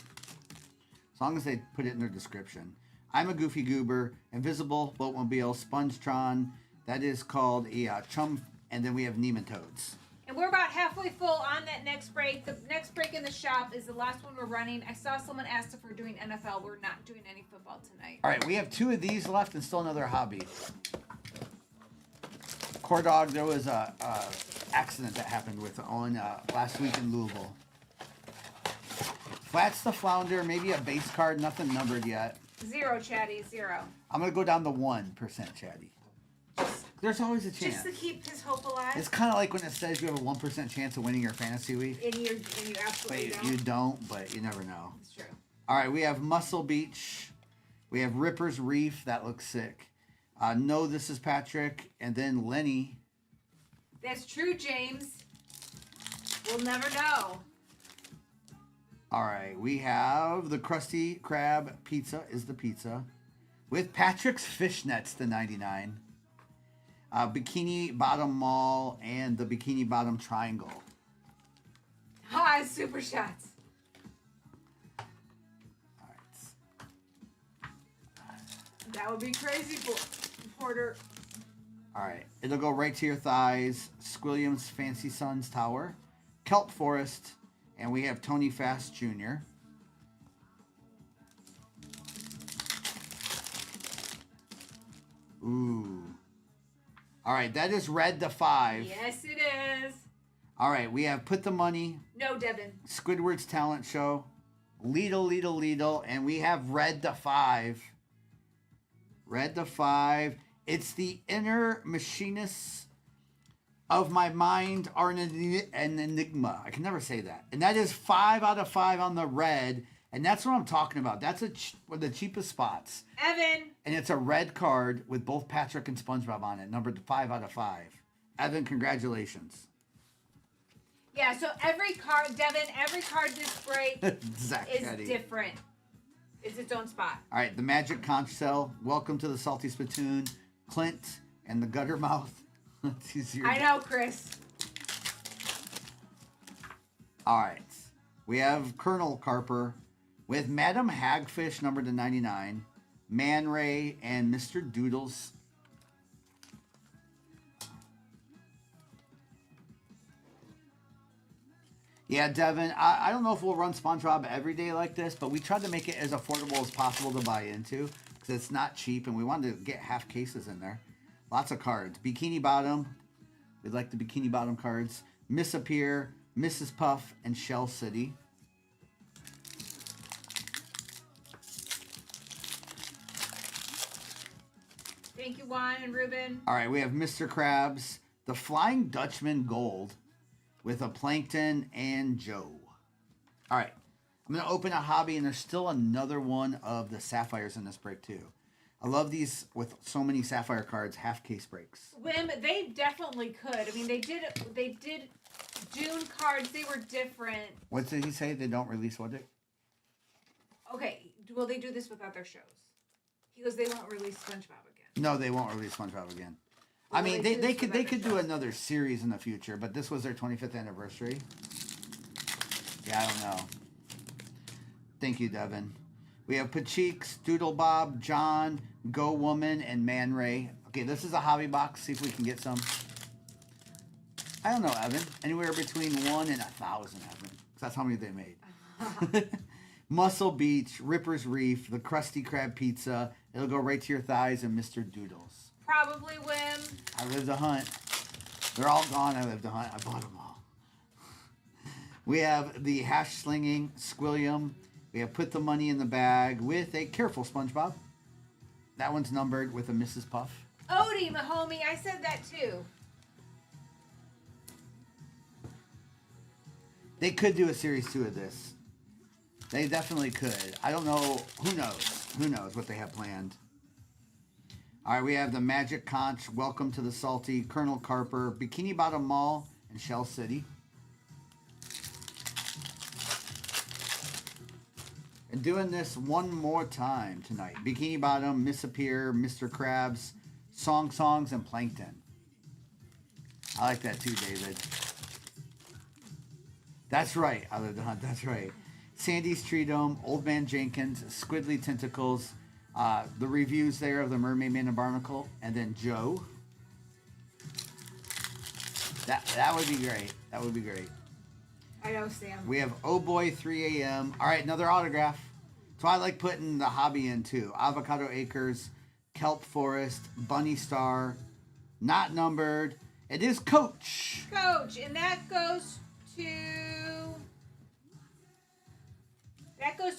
As long as they put it in their description. I'm a Goofy Goober, Invisible, Boatmobile, Spongetron. That is called a Chum, and then we have Nematodes. And we're about halfway full on that next break. The next break in the shop is the last one we're running. I saw someone asked if we're doing NFL. We're not doing any football tonight. All right, we have 2 of these left and still another hobby. Core Dog, there was a accident that happened with on last week in Louisville. Flats the Flounder, maybe a base card, nothing numbered yet. 0, Chatty, 0. I'm going to go down to 1%, Chatty. There's always a chance. Just to keep his hope alive. It's kind of like when it says you have a 1% chance of winning your fantasy week. And you absolutely But don't. you don't, but you never know. It's true. All right, we have Muscle Beach. We have Ripper's Reef. That looks sick. No, this is Patrick. And then Lenny. That's true, James. We'll never know. All right, we have the Krusty Krab Pizza is the pizza. With Patrick's Fishnets to 99. Bikini Bottom Mall and the Bikini Bottom Triangle. Hi, super shots. All right. That would be crazy, Porter. All right, it'll go right to your thighs. Squilliam's Fancy Sons Tower, Kelp Forest, and we have Tony Fast Jr. Ooh. All right, that is red to 5. Yes, it is. All right, we have Put the Money, No, Devin. Squidward's Talent Show, Lidl, and we have red to 5. Red to 5. It's the inner machinists of my mind are an enigma. I can never say that. And that is 5 out of 5 on the red. And that's what I'm talking about. That's one of the cheapest spots. Evan. And it's a red card with both Patrick and SpongeBob on it, numbered 5 out of 5. Evan, congratulations. Yeah, so every card, Devin, every card this break Zach is Petty. different. It's its own spot. All right, the Magic Conch Shell. Welcome to the Salty Spittoon. Clint and the Gutter Mouth. I know, Chris. All right. We have Colonel Carper with Madam Hagfish, numbered to 99. Man Ray and Mr. Doodles. Yeah, Devin, I don't know if we'll run SpongeBob every day like this, but we tried to make it as affordable as possible to buy into because it's not cheap, and we wanted to get half cases in there. Lots of cards. Bikini Bottom. We like the Bikini Bottom cards. Miss Appear, Mrs. Puff, and Shell City. Thank you, Juan and Ruben. All right, we have Mr. Krabs, the Flying Dutchman Gold with a Plankton and Joe. All right, I'm going to open a hobby, and there's still another one of the Sapphires in this break, too. I love these with so many Sapphire cards, half case breaks. Wim, they definitely could. I mean, they did Dune cards. They were different. What did he say? They don't release what? Okay, will they do this with other shows? He goes, they won't release SpongeBob again. No, they won't release SpongeBob again. Well, I mean, they do they this could with other do shows. another series in the future, but this was their 25th anniversary. Yeah, I don't know. Thank you, Devin. We have Pacheeks, Doodle Bob, John, Go Woman, and Man Ray. Okay, this is a hobby box. See if we can get some. I don't know, Evan. Anywhere between 1 and 1,000, Evan. 'Cause that's how many they made. Muscle Beach, Ripper's Reef, the Krusty Krab Pizza. It'll go right to your thighs, and Mr. Doodles. Probably Wim. I lived a hunt. They're all gone. I lived a hunt. I bought them all. We have the Hash Slinging Squilliam. We have Put the Money in the Bag with a Careful SpongeBob. That one's numbered with a Mrs. Puff. Odie, my homie. I said that too. They could do a series 2 of this. They definitely could. I don't know. Who knows? Who knows what they have planned? All right, we have the Magic Conch, Welcome to the Salty, Colonel Carper, Bikini Bottom Mall, and Shell City. And doing this one more time tonight. Bikini Bottom, Miss Appear, Mr. Krabs, Songs, and Plankton. I like that too, David. That's right. I lived the hunt. That's right. Sandy's Tree Dome, Old Man Jenkins, Squidly Tentacles, the reviews there of the Mermaid Man and Barnacle, and then Joe. That would be great. That would be great. I know, Sam. We have Oh Boy 3 a.m. All right, another autograph. So I like putting the hobby in too. Avocado Acres, Kelp Forest, Bunny Star, not numbered. It is Coach. Coach, and that goes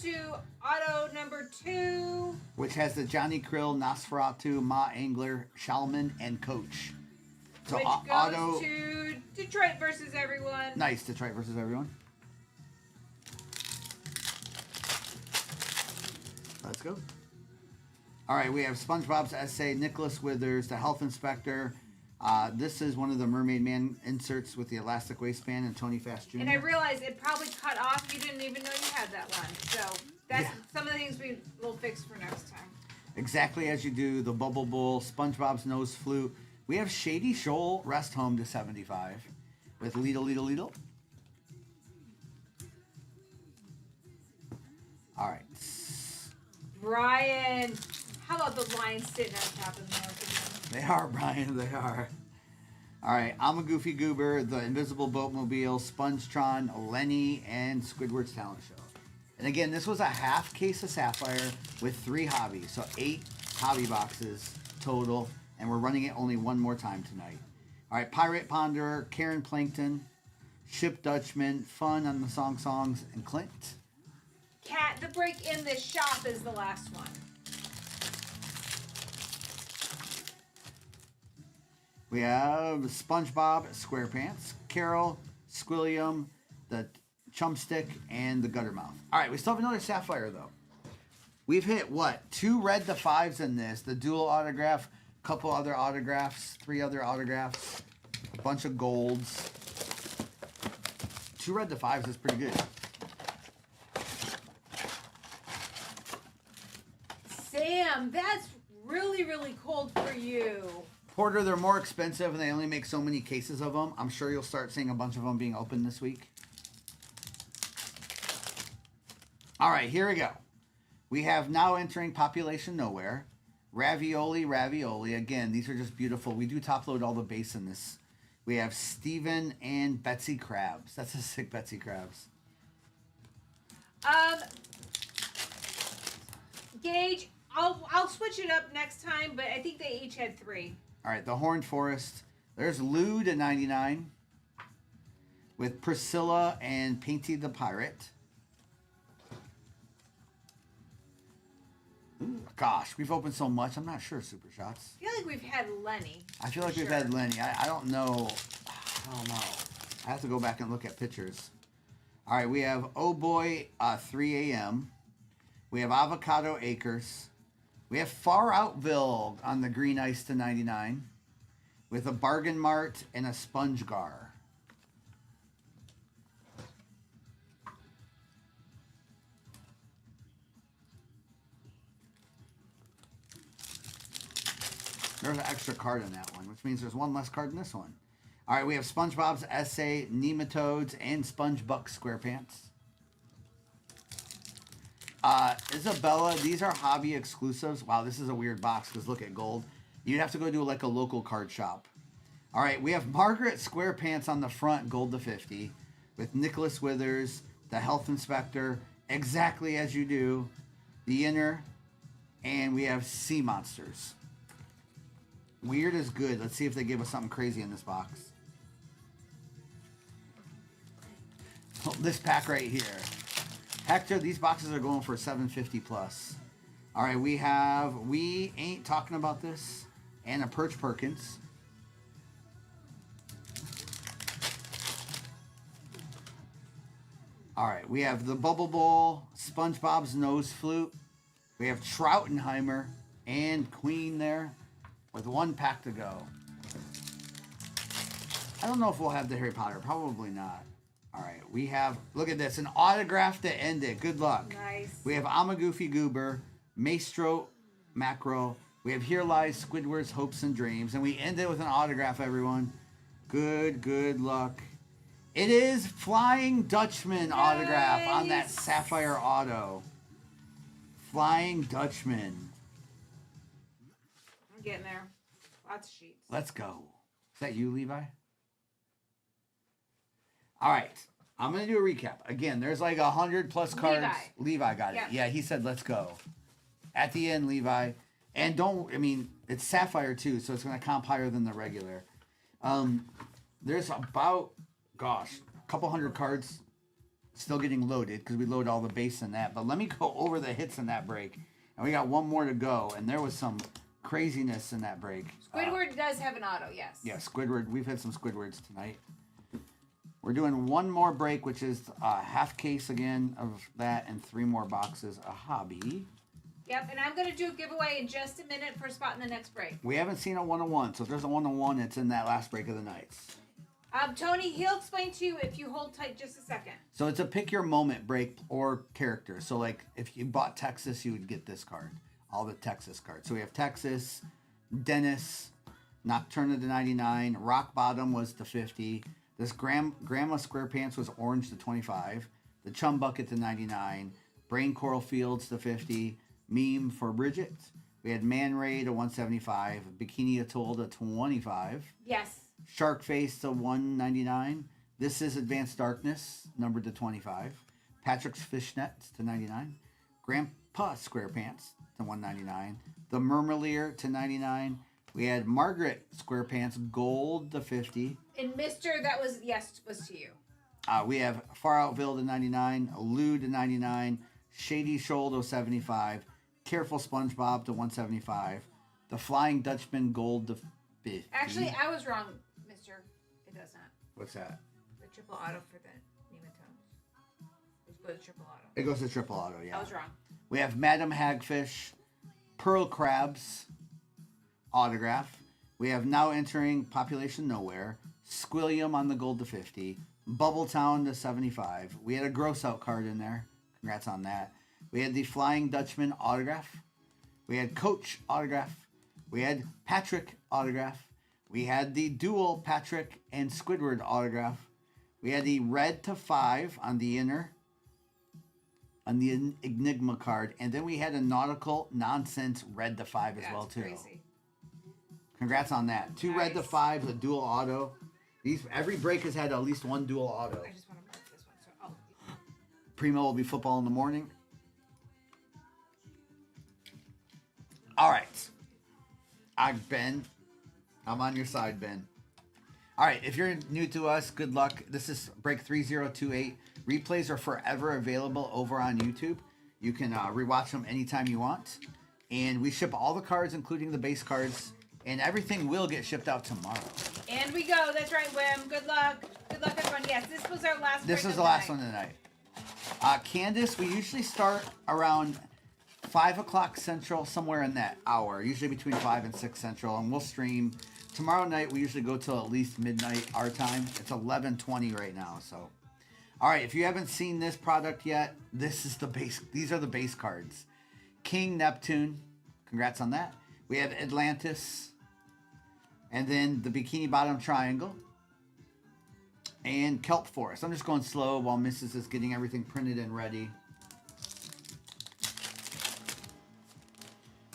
to auto number 2. Which has the Johnny Krill, Nosferatu, Ma Angler, Shalman, and Coach. So which goes auto to Detroit versus everyone. Nice, Detroit versus everyone. Let's go. All right, we have SpongeBob's Essay, Nicholas Withers, the Health Inspector. This is one of the Mermaid Man inserts with the elastic waistband and Tony Fast Jr. And I realized it probably cut off. You didn't even know you had that one. So that's some of the things we'll fix for next time. Exactly as you do. The Bubble Bowl, SpongeBob's Nose Flute. We have Shady Shoal Rest Home to 75 with Lidl. All right. Brian, how about the lions sitting on top of the mountain? They are, Brian. They are. All right. I'm a Goofy Goober, the Invisible Boatmobile, Spongetron, Lenny, and Squidward's Talent Show. And again, this was a half case of Sapphire with 3 hobbies. So 8 hobby boxes total. And we're running it only one more time tonight. All right. Pirate Ponderer, Karen Plankton, Ship Dutchman, Fun on the Songs, and Clint. Cat, the break in this shop is the last one. We have SpongeBob SquarePants, Carol, Squilliam, the Chumpstick, and the Guttermouth. All right, we still have another Sapphire, though. We've hit, what, 2 red to 5s in this, the dual autograph, couple other autographs, 3 other autographs, a bunch of golds. 2 red to 5s is pretty good. Sam, that's really, really cold for you. Porter, they're more expensive and they only make so many cases of them. I'm sure you'll start seeing a bunch of them being opened this week. All right, here we go. We have now entering Population Nowhere. Ravioli. Again, these are just beautiful. We do top load all the base in this. We have Steven and Betsy Krabs. That's a sick Betsy Krabs. Gage, I'll switch it up next time, but I think they each had 3. All right, the Horned Forest. There's Lou to 99 with Priscilla and Painty the Pirate. Ooh, gosh, we've opened so much. I'm not sure, Super Shots. I feel like we've had Lenny. I feel like we've had Lenny. I don't know. I don't know. I have to go back and look at pictures. All right, we have Oh Boy 3 a.m. We have Avocado Acres. We have Far Outville on the green ice to 99 with a Bargain Mart and a Sponge Gar. There's an extra card in that one, which means there's one less card in this one. All right, we have SpongeBob's Essay, Nematodes, and SpongeBuck SquarePants. Isabella, these are hobby exclusives. Wow, this is a weird box because look at gold. You'd have to go to like a local card shop. All right, we have Margaret SquarePants on the front, gold to 50, with Nicholas Withers, the Health Inspector, exactly as you do. The inner, and we have sea monsters. Weird is good. Let's see if they give us something crazy in this box. Oh, this pack right here. Hector, these boxes are going for $750 plus. All right, we have We Ain't Talking About This and a Perch Perkins. All right, we have the Bubble Bowl, SpongeBob's Nose Flute. We have Troutenheimer and Queen there with one pack to go. I don't know if we'll have the Harry Potter. Probably not. All right, we have, look at this, an autograph to end it. Good luck. Nice. We have Amagoofy Goober, Maestro Macro. We have Here Lies Squidward's Hopes and Dreams. And we end it with an autograph, everyone. Good luck. It is Flying Dutchman autograph on that Sapphire Auto. Flying Dutchman. I'm getting there. Lots of sheets. Let's go. Is that you, Levi? All right. I'm going to do a recap. Again, there's like 100 plus cards. Levi got it. Yep. Yeah, he said, let's go. At the end, Levi. And it's Sapphire too, so it's going to comp higher than the regular. There's about, a couple hundred cards still getting loaded because we load all the base in that. But let me go over the hits in that break. And we got one more to go. And there was some craziness in that break. Squidward does have an auto, yes. Yeah, Squidward. We've had some Squidwards tonight. We're doing one more break, which is a half case again of that and 3 more boxes. A hobby. Yep, and I'm going to do a giveaway in just a minute for a spot in the next break. We haven't seen a 101, so if there's a 101, it's in that last break of the nights. Tony, he'll explain to you if you hold tight just a second. So it's a pick your moment break or character. So like if you bought Texas, you would get this card. All the Texas cards. So we have Texas, Dennis, Nocturna to 99, Rock Bottom was to 50. This Grandma SquarePants was orange to 25. The Chum Bucket to 99. Brain Coral Fields to 50. Meme for Bridget. We had Man Ray to 175. Bikini Atoll to 25. Yes. Shark Face to 199. This is Advanced Darkness, numbered to 25. Patrick's Fishnet to 99. Grandpa SquarePants to 199. The Murmelier to 99. We had Margaret SquarePants Gold to 50. And Mr. That was to you. We have Far Outville to 99. Lou to 99. Shady Shoal to 75. Careful SpongeBob to 175. The Flying Dutchman Gold to 50. Actually, I was wrong, Mr. It does not. What's that? The triple auto for the nematodes. It goes to triple auto. It goes to triple auto, yeah. I was wrong. We have Madam Hagfish, Pearl Crabs autograph. We have Now Entering Population Nowhere, Squilliam on the Gold to 50, Bubble Town to 75. We had a gross out card in there. Congrats on that. We had the Flying Dutchman autograph. We had Coach autograph. We had Patrick autograph. We had the dual Patrick and Squidward autograph. We had the red to 5 on the inner, on the Enigma card. And then we had a Nautical Nonsense red to 5 as well, too. Crazy. Congrats on that. 2 red to 5, a dual auto. Every break has had at least one dual auto. I just want to mark this one. So, Primo will be football in the morning. All right. Ben. I'm on your side, Ben. All right. If you're new to us, good luck. This is break 3028. Replays are forever available over on YouTube. You can rewatch them anytime you want. And we ship all the cards, including the base cards. And everything will get shipped out tomorrow. And we go. That's right, Wim. Good luck. Good luck, everyone. Yes, this was our last This is the last one tonight. Candace, we usually start around 5 o'clock Central, somewhere in that hour. Usually between 5 and 6 Central. And we'll stream. Tomorrow night, we usually go till at least midnight our time. It's 11:20 right now. So, all right. If you haven't seen this product yet, this is the base. These are the base cards. King Neptune. Congrats on that. We have Atlantis. And then the Bikini Bottom Triangle. And Kelp Forest. I'm just going slow while Mrs. is getting everything printed and ready.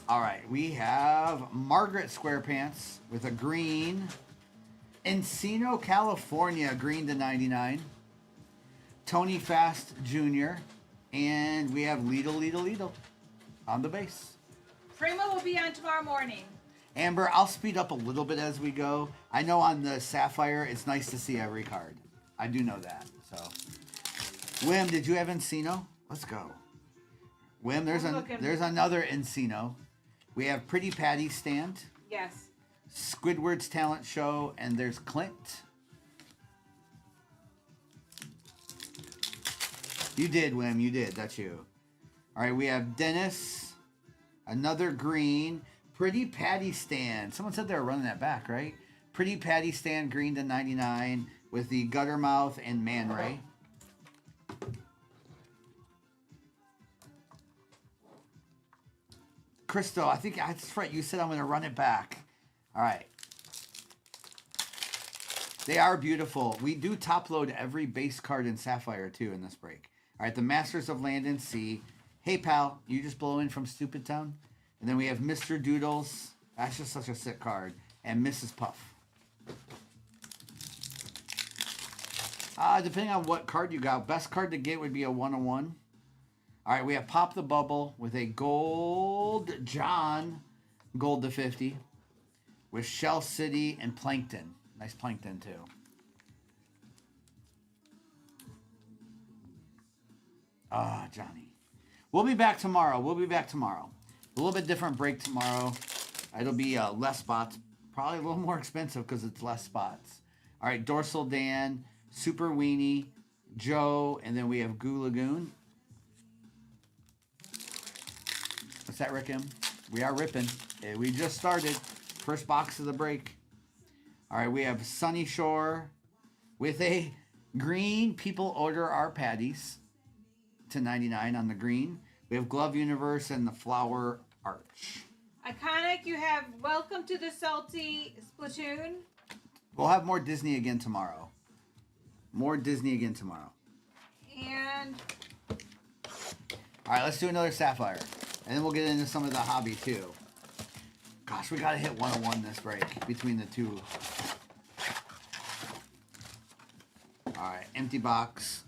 All right. We have Margaret SquarePants with a green. Encino, California, green to 99. Tony Fast Jr. And we have Lidl on the base. Primo will be on tomorrow morning. Amber, I'll speed up a little bit as we go. I know on the Sapphire, it's nice to see every card. I do know that. So, Wim, did you have Encino? Let's go. Wim, there's another Encino. We have Pretty Patty Stand. Yes. Squidward's Talent Show, and there's Clint. You did, Wim. You did. That's you. All right, we have Dennis. Another green. Pretty Patty Stand. Someone said they were running that back, right? Pretty Patty Stand green to 99 with the Guttermouth and Man Ray. Crystal, I think that's right. You said I'm going to run it back. All right. They are beautiful. We do top load every base card in Sapphire, too, in this break. All right, the Masters of Land and Sea. Hey, pal, you just blow in from Stupid Town? And then we have Mr. Doodles. That's just such a sick card. And Mrs. Puff. Depending on what card you got, best card to get would be a 101. All right, we have Pop the Bubble with a Gold John, gold to 50. With Shell City and Plankton. Nice Plankton, too. Johnny. We'll be back tomorrow. A little bit different break tomorrow. It'll be less spots. Probably a little more expensive because it's less spots. All right, Dorsal Dan, Super Weenie, Joe, and then we have Goo Lagoon. What's that, Rick M? We are ripping. We just started. First box of the break. All right, we have Sunny Shore with a green. People order our patties to 99 on the green. We have Glove Universe and the Flower Arch. Iconic, you have Welcome to the Salty Splatoon. We'll have more Disney again tomorrow. And... All right, let's do another Sapphire. And then we'll get into some of the hobby, too. Gosh, we got to hit 101 this break between the two. All right, empty box.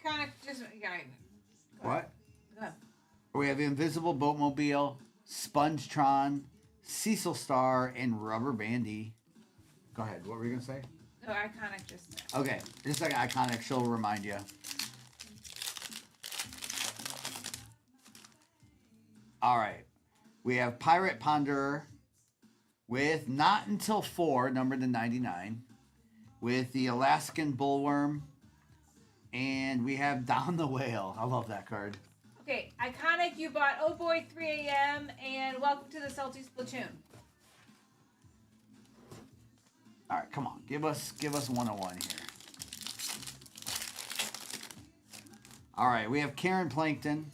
Iconic, just... Yeah, What? go ahead. We have Invisible Boatmobile, Spongetron, Cecil Star, and Rubber Bandy. Go ahead. What were you going to say? No, Iconic just... Okay. Just like Iconic, she'll remind you. All right. We have Pirate Ponderer with Not Until 4, numbered to 99. With the Alaskan Bullworm. And we have Down the Whale. I love that card. Okay, Iconic, you bought Oh Boy 3 a.m. and Welcome to the Salty Splatoon. All right, come on. Give us 101 here. All right, we have Karen Plankton.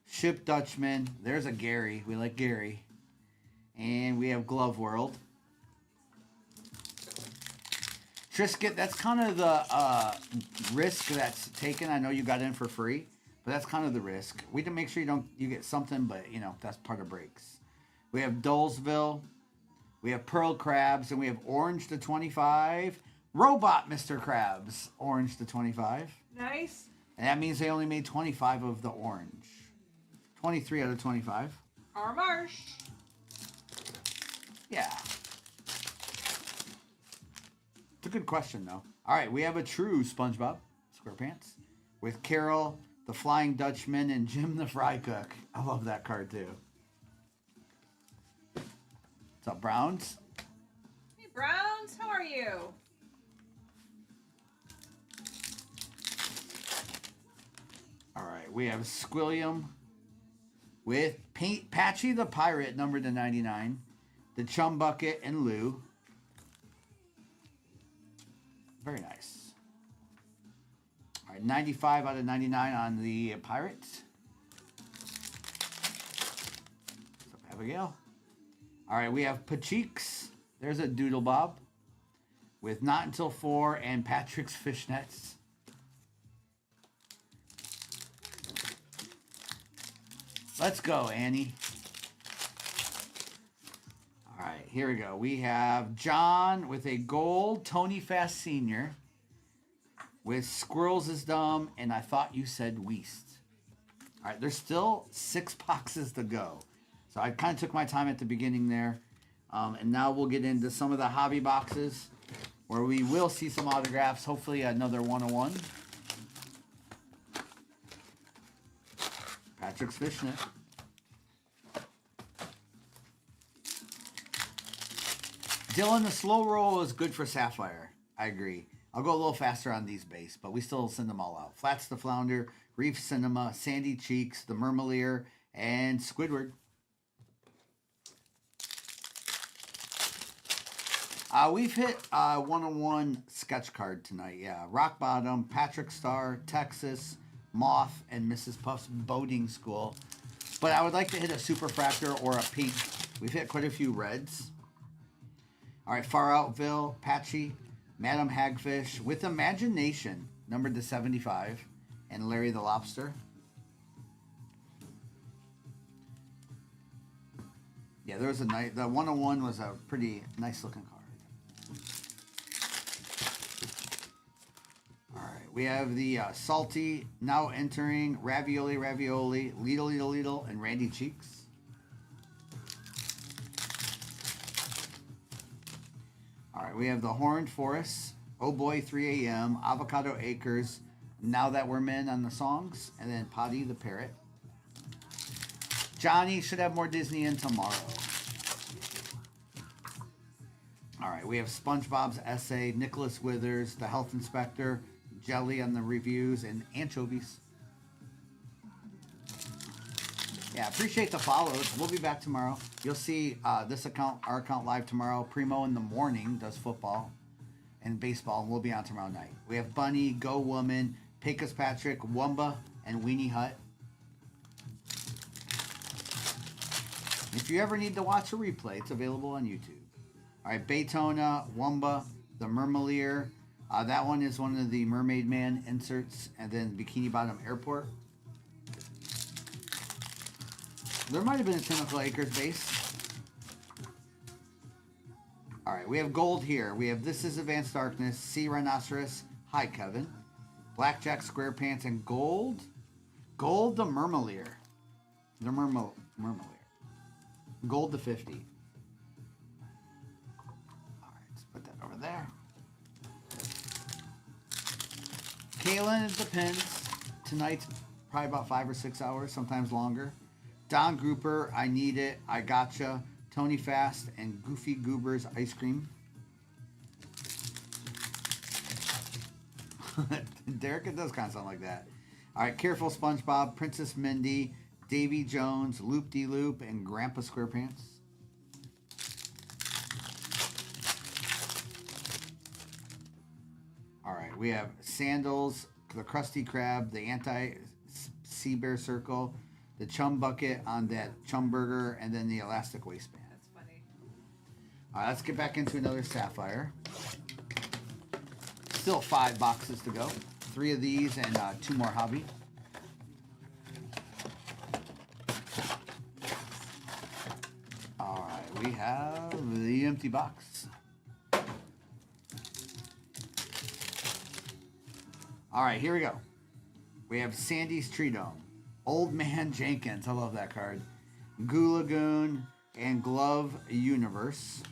Ship Dutchman. There's a Gary. We like Gary. And we have Glove World. Trisket, that's kind of the risk that's taken. I know you got in for free, but that's kind of the risk. We can make sure you get something, but that's part of breaks. We have Dolesville. We have Pearl Crabs, and we have Orange to 25. Robot Mr. Krabs, Orange to 25. Nice. And that means they only made 25 of the orange. 23 out of 25. Our Marsh. Yeah. It's a good question, though. All right, we have a true SpongeBob SquarePants with Carol, the Flying Dutchman, and Jim the Fry Cook. I love that card, too. What's up, Browns? Hey, Browns, how are you? All right, we have Squilliam with Patchy the Pirate, numbered to 99. The Chum Bucket and Lou. Very nice. All right, 95 out of 99 on the Pirates. What's up, Abigail? All right, we have Pacheeks. There's a Doodle Bob with Not Until 4 and Patrick's Fishnets. Let's go, Annie. All right. right, here we go. We have John with a gold Tony Fast Sr. with Squirrels is Dumb, and I Thought You Said Weast. All right, there's still 6 boxes to go. So I kind of took my time at the beginning there. And now we'll get into some of the hobby boxes where we will see some autographs. Hopefully another 101. Patrick's Fishnet. Dylan, the slow roll is good for Sapphire. I agree. I'll go a little faster on these base, but we still send them all out. Flats the Flounder, Reef Cinema, Sandy Cheeks, the Mermalier, and Squidward. We've hit 101 sketch card tonight. Yeah, Rock Bottom, Patrick Star, Texas, Moth, and Mrs. Puff's Boating School. But I would like to hit a Superfractor or a pink. We've hit quite a few reds. All right, Far Outville, Patchy, Madam Hagfish with Imagination, numbered to 75, and Larry the Lobster. Yeah, there was a nice. The 101 was a pretty nice looking card. All right, we have the Salty now entering Ravioli, Lidl, and Randy Cheeks. All right, we have the Horned Forest, Oh Boy 3 a.m., Avocado Acres, Now That We're Men on the songs, and then Potty the Parrot. Johnny should have more Disney in tomorrow. All right, we have SpongeBob's Essay, Nicholas Withers, The Health Inspector, Jelly on the reviews, and Anchovies. Yeah, appreciate the follows. We'll be back tomorrow. You'll see this account, our account, live tomorrow. Primo in the morning does football and baseball, and we'll be on tomorrow night. We have Bunny, Go Woman, Pecos Patrick, Wumba, and Weenie Hut. If you ever need to watch a replay, it's available on YouTube. All right, Baytona, Wumba, the Mermalier. That one is one of the Mermaid Man inserts, and then Bikini Bottom Airport. There might have been a Tentacle Acres base. All right, we have gold here. We have This Is Advanced Darkness, Sea Rhinoceros, Hi Kevin, Blackjack Squarepants, and gold. Gold the Mermalier. The Mermalier. Gold to 50. All right, let's put that over there. Kaylin, it depends. Tonight's probably about 5 or 6 hours, sometimes longer. Don Grouper, I Need It, I Gotcha, Tony Fast, and Goofy Goober's Ice Cream. Derek, it does kind of sound like that. All right, Careful SpongeBob, Princess Mindy, Davy Jones, Loop-de-Loop, and Grandpa Squarepants. All right, we have Sandals, the Krusty Krab, the Anti-Sea Bear Circle, the Chum Bucket on that Chum Burger, and then the Elastic Waistband. That's funny. All right, let's get back into another Sapphire. Still 5 boxes to go. 3 of these and 2 more hobby. All right, we have the empty box. All right, here we go. We have Sandy's Tree Dome, Old Man Jenkins, I love that card, Goo Lagoon, and Glove Universe.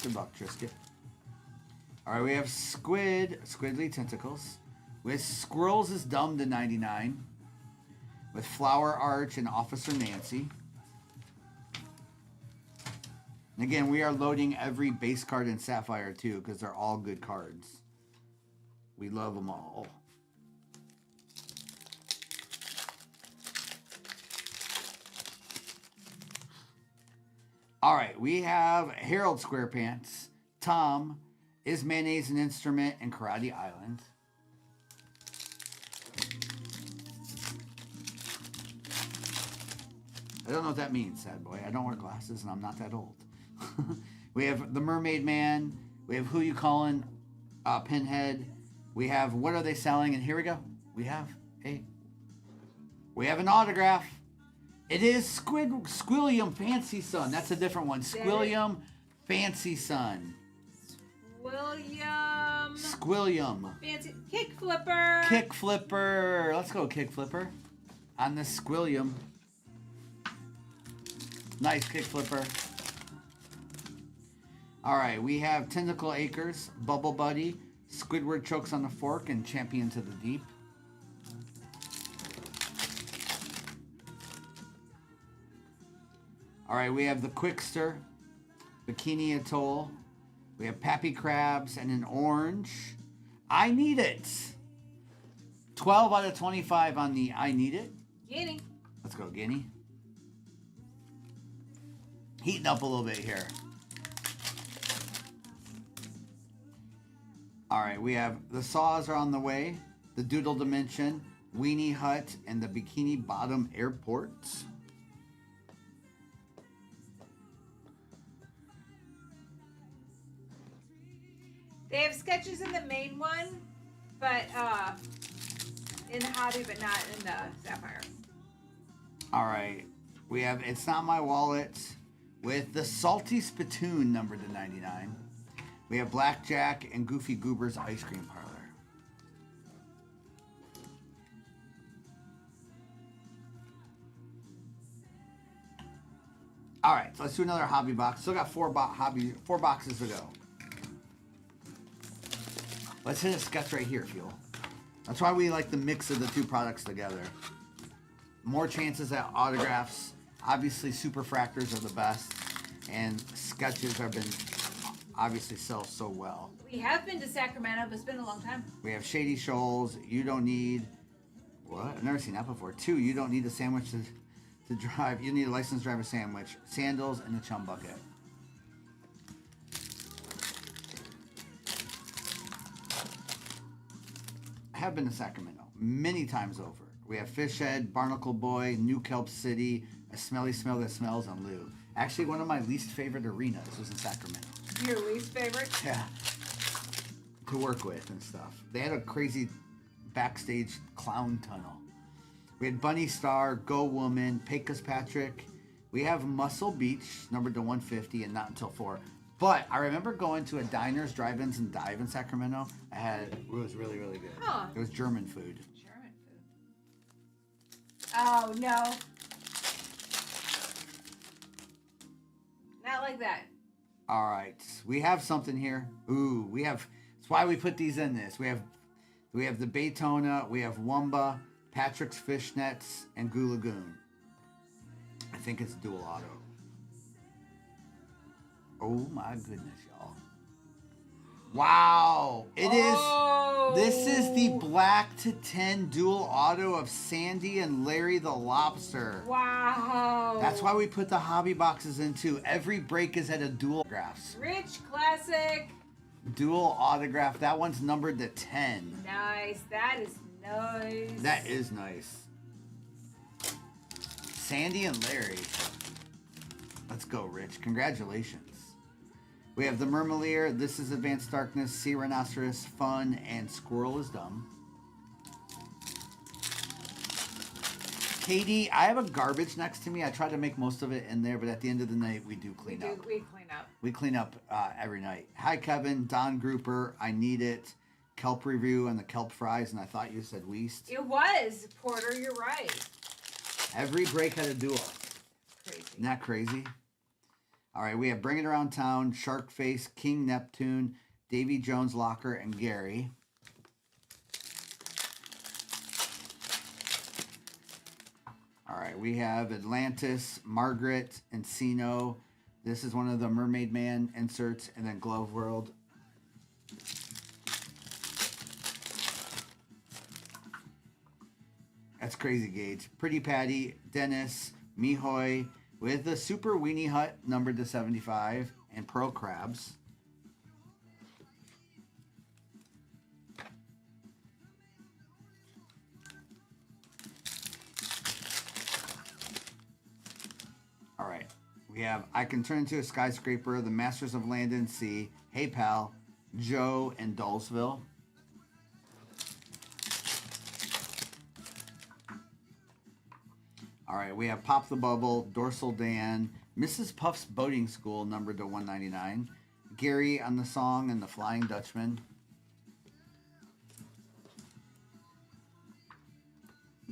Good luck, Trisket. All right, we have Squidly Tentacles, with Squirrels is Dumb to 99, with Flower Arch and Officer Nancy. And again, we are loading every base card in Sapphire too, because they're all good cards. We love them all. All right, we have Harold Squarepants, Tom, Is Mayonnaise an Instrument, and Karate Island. I don't know what that means, sad boy. I don't wear glasses and I'm not that old. We have The Mermaid Man. We have Who You Callin', Pinhead. We have What Are They Selling? And here we go. We have an autograph. It is Squilliam Fancy Sun. That's a different one. Squilliam Fancy Sun. Squilliam. Fancy kick flipper. Kick flipper. Let's go kick flipper. On the Squilliam. Nice kick flipper. All right, we have Tentacle Acres, Bubble Buddy, Squidward Chokes on the Fork, and Champion to the Deep. All right, we have the Quickster, Bikini Atoll. We have Pappy Crabs and an orange. I Need It. 12 out of 25 on the I Need It. Guinea. Let's go, Guinea. Heating up a little bit here. All right, we have the Saws are on the way, the Doodle Dimension, Weenie Hut, and the Bikini Bottom Airport. They have sketches in the main one, but in the hobby, but not in the Sapphire. All right, we have It's Not My Wallet with the Salty Spittoon numbered to 99. We have Blackjack and Goofy Goober's Ice Cream Parlor. All right, so let's do another hobby box. Still got four boxes to go. Let's hit a sketch right here, Fuel. That's why we like the mix of the two products together. More chances at autographs. Obviously, superfractors are the best, and sketches have been obviously sell so well. We have been to Sacramento, but it's been a long time. We have Shady Shoals. You don't need what? I've never seen that before. 2. You don't need a sandwich to drive. You need a licensed driver sandwich, sandals, and a chum bucket. I have been to Sacramento many times over. We have Fish Head, Barnacle Boy, New Kelp City, A Smelly Smell That Smells, and Lou. Actually, one of my least favorite arenas was in Sacramento. Your least favorite? Yeah. To work with and stuff. They had a crazy backstage clown tunnel. We had Bunny Star, Go Woman, Pecos Patrick. We have Muscle Beach, numbered to 150, and Not Until 4. But I remember going to a Diners, Drive-Ins, and Dive in Sacramento. It was really, really good. Huh. It was German food. German food. Oh, no. Not like that. All right. We have something here. Ooh, we have... That's why we put these in this. We have the Baytona, we have Wumba, Patrick's Fishnets, and Goo Lagoon. I think it's dual auto. Oh my goodness, y'all. Wow. It is. This is the black to 10 dual auto of Sandy and Larry the Lobster. Wow. That's why we put the hobby boxes into. Every break is at a dual autographs. Rich classic. Dual autograph. That one's numbered to 10. Nice. That is nice. That is nice. Sandy and Larry. Let's go, Rich. Congratulations. We have the Mermalier, This Is Advanced Darkness, Sea Rhinoceros, Fun, and Squirrel is Dumb. Katie, I have a garbage next to me. I try to make most of it in there, but at the end of the night, we do clean up. We clean up. We clean up every night. Hi, Kevin, Don Grouper, I Need It, Kelp Review, and the Kelp Fries, and I thought you said Weast. It was, Porter, you're right. Every break had a duo. Crazy. Isn't that crazy? All right, we have Bring It Around Town, Sharkface, King Neptune, Davy Jones Locker, and Gary. All right, we have Atlantis, Margaret, Encino. This is one of the Mermaid Man inserts, and then Glove World. That's crazy, Gage. Pretty Patty, Dennis, Mihoy, with the Super Weenie Hut numbered to 75, and Pearl Crabs. All right. We have I Can Turn Into a Skyscraper, The Masters of Land and Sea, Hey Pal, Joe, and Dullsville. All right, we have Pop the Bubble, Dorsal Dan, Mrs. Puff's Boating School, numbered to 199. Gary on the song and the Flying Dutchman.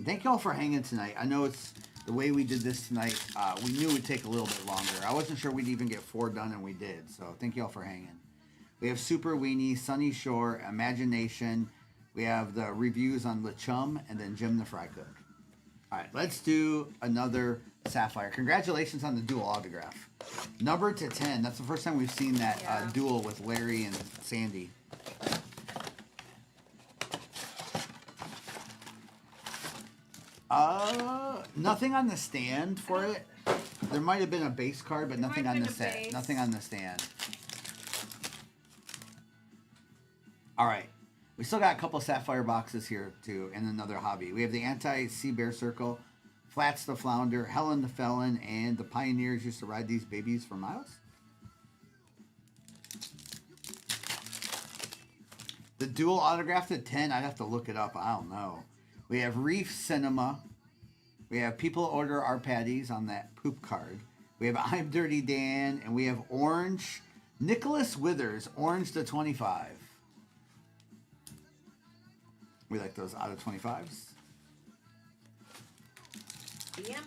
Thank you all for hanging tonight. I know it's the way we did this tonight. We knew it would take a little bit longer. I wasn't sure we'd even get 4 done, and we did. So thank you all for hanging. We have Super Weenie, Sunny Shore, Imagination. We have the reviews on LeChum, and then Jim the Fry Cook. All right, let's do another Sapphire. Congratulations on the dual autograph. Number to 10. That's the first time we've seen that duel with Larry and Sandy. Nothing on the stand for it. There might have been a base card, but nothing on the set. Nothing on the stand. All right. We still got a couple Sapphire boxes here, too, and another hobby. We have the Anti-Sea Bear Circle, Flats the Flounder, Helen the Felon, and the Pioneers used to ride these babies for miles. The dual autographed at 10, I'd have to look it up. I don't know. We have Reef Cinema. We have People Order Our Patties on that poop card. We have I'm Dirty Dan, and we have Orange. Nicholas Withers, Orange to 25. We like those out of 25s. Yeah.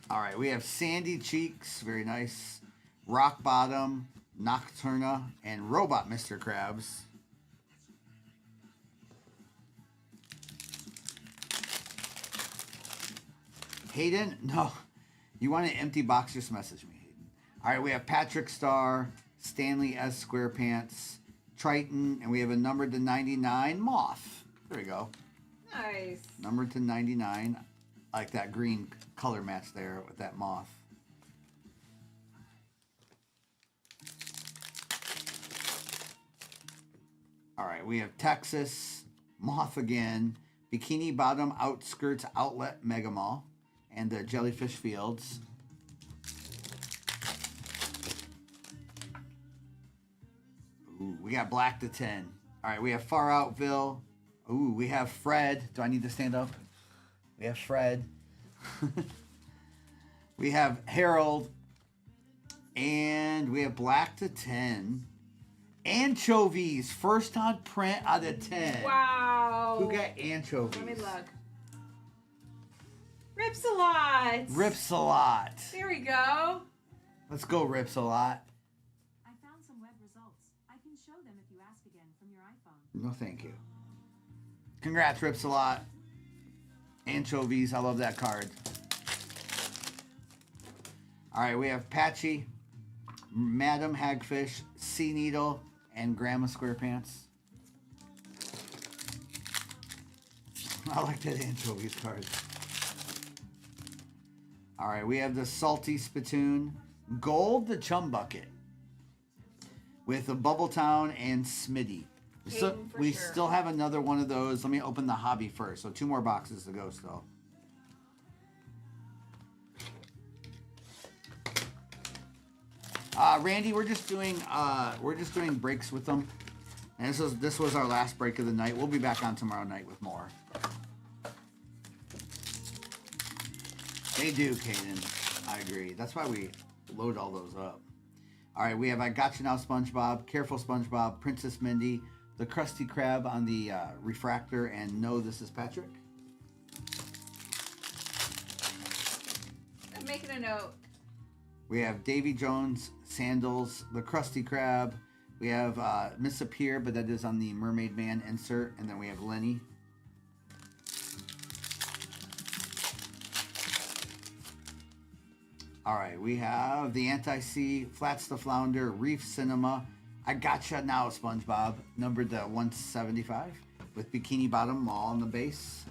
All right, we have Sandy Cheeks, very nice. Rock Bottom, Nocturna, and Robot Mr. Krabs. Hayden, no. You want an empty box, just message me, Hayden. All right, we have Patrick Star, Stanley S. SquarePants, Triton, and we have a numbered to 99 Moth. There we go. Nice. Numbered to 99. I like that green color match there with that Moth. All right, we have Texas, Moth again, Bikini Bottom Outskirts Outlet Mega Mall, and the Jellyfish Fields. Ooh, we got Black to 10. All right, we have Far Outville. Ooh, we have Fred. Do I need to stand up? We have Fred. We have Harold. And we have Black to 10. Anchovies. First on print out of 10. Wow. Who got anchovies? Let me look. Rips-a-lot. Rips-a-lot. There we go. Let's go, Rips-a-lot. I found some web results. I can show them if you ask again from your iPhone. No, thank you. Congrats, Rips-a-lot. Anchovies. I love that card. All right, we have Patchy, Madam Hagfish, Sea Needle, and Grandma SquarePants. I like that anchovies card. All right, we have the Salty Spittoon, Gold the Chum Bucket, with a Bubble Town and Smitty. We still have another one of those. Let me open the hobby first. So 2 more boxes to go still. Randy, we're just doing breaks with them, and this was our last break of the night. We'll be back on tomorrow night with more. They do, Kaden. I agree. That's why we load all those up. All right, we have I Got You Now, SpongeBob, Careful SpongeBob, Princess Mindy, the Krusty Krab on the refractor, and No, This Is Patrick. I'm making a note. We have Davy Jones, Sandals, the Krusty Krab. We have Miss Appear, but that is on the Mermaid Man insert. And then we have Lenny. All right, we have the Anti-Sea, Flats the Flounder, Reef Cinema. I Gotcha Now, SpongeBob, numbered to 175 with Bikini Bottom Mall on the base.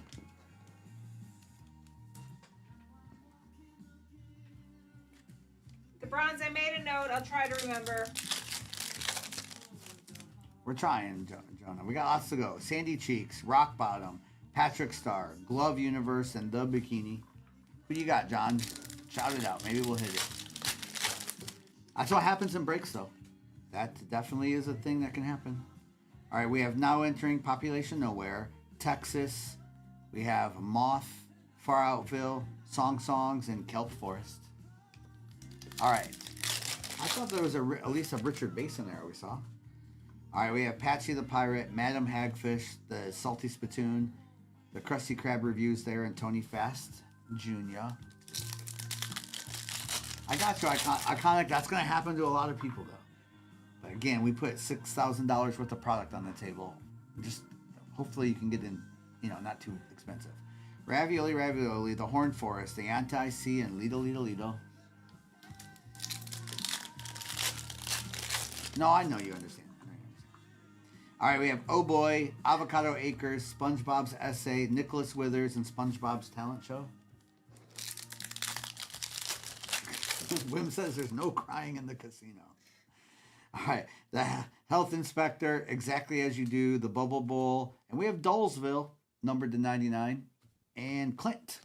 The bronze, I made a note. I'll try to remember. We're trying, Jonah. We got lots to go. Sandy Cheeks, Rock Bottom, Patrick Star, Glove Universe, and The Bikini. Who you got, John? Shout it out. Maybe we'll hit it. That's what happens in breaks, though. That definitely is a thing that can happen. All right, we have now entering Population Nowhere, Texas. We have Moth, Far Outville, Songs, and Kelp Forest. All right. I thought there was at least a Richard Bass in there we saw. All right, we have Patsy the Pirate, Madam Hagfish, the Salty Spittoon, the Krusty Krab reviews there, and Tony Fast Jr. I got you. Iconic. That's going to happen to a lot of people, though. But again, we put $6,000 worth of product on the table. Just hopefully you can get in, not too expensive. Ravioli, the Horned Forest, the Anti-C, and Lido. No, I know you understand. All right, we have Oh Boy, Avocado Acres, SpongeBob's Essay, Nicholas Withers, and SpongeBob's Talent Show. Wim says there's no crying in the casino. All right, the Health Inspector, Exactly As You Do, the Bubble Bowl, and we have Dolesville, numbered to 99, and Clint.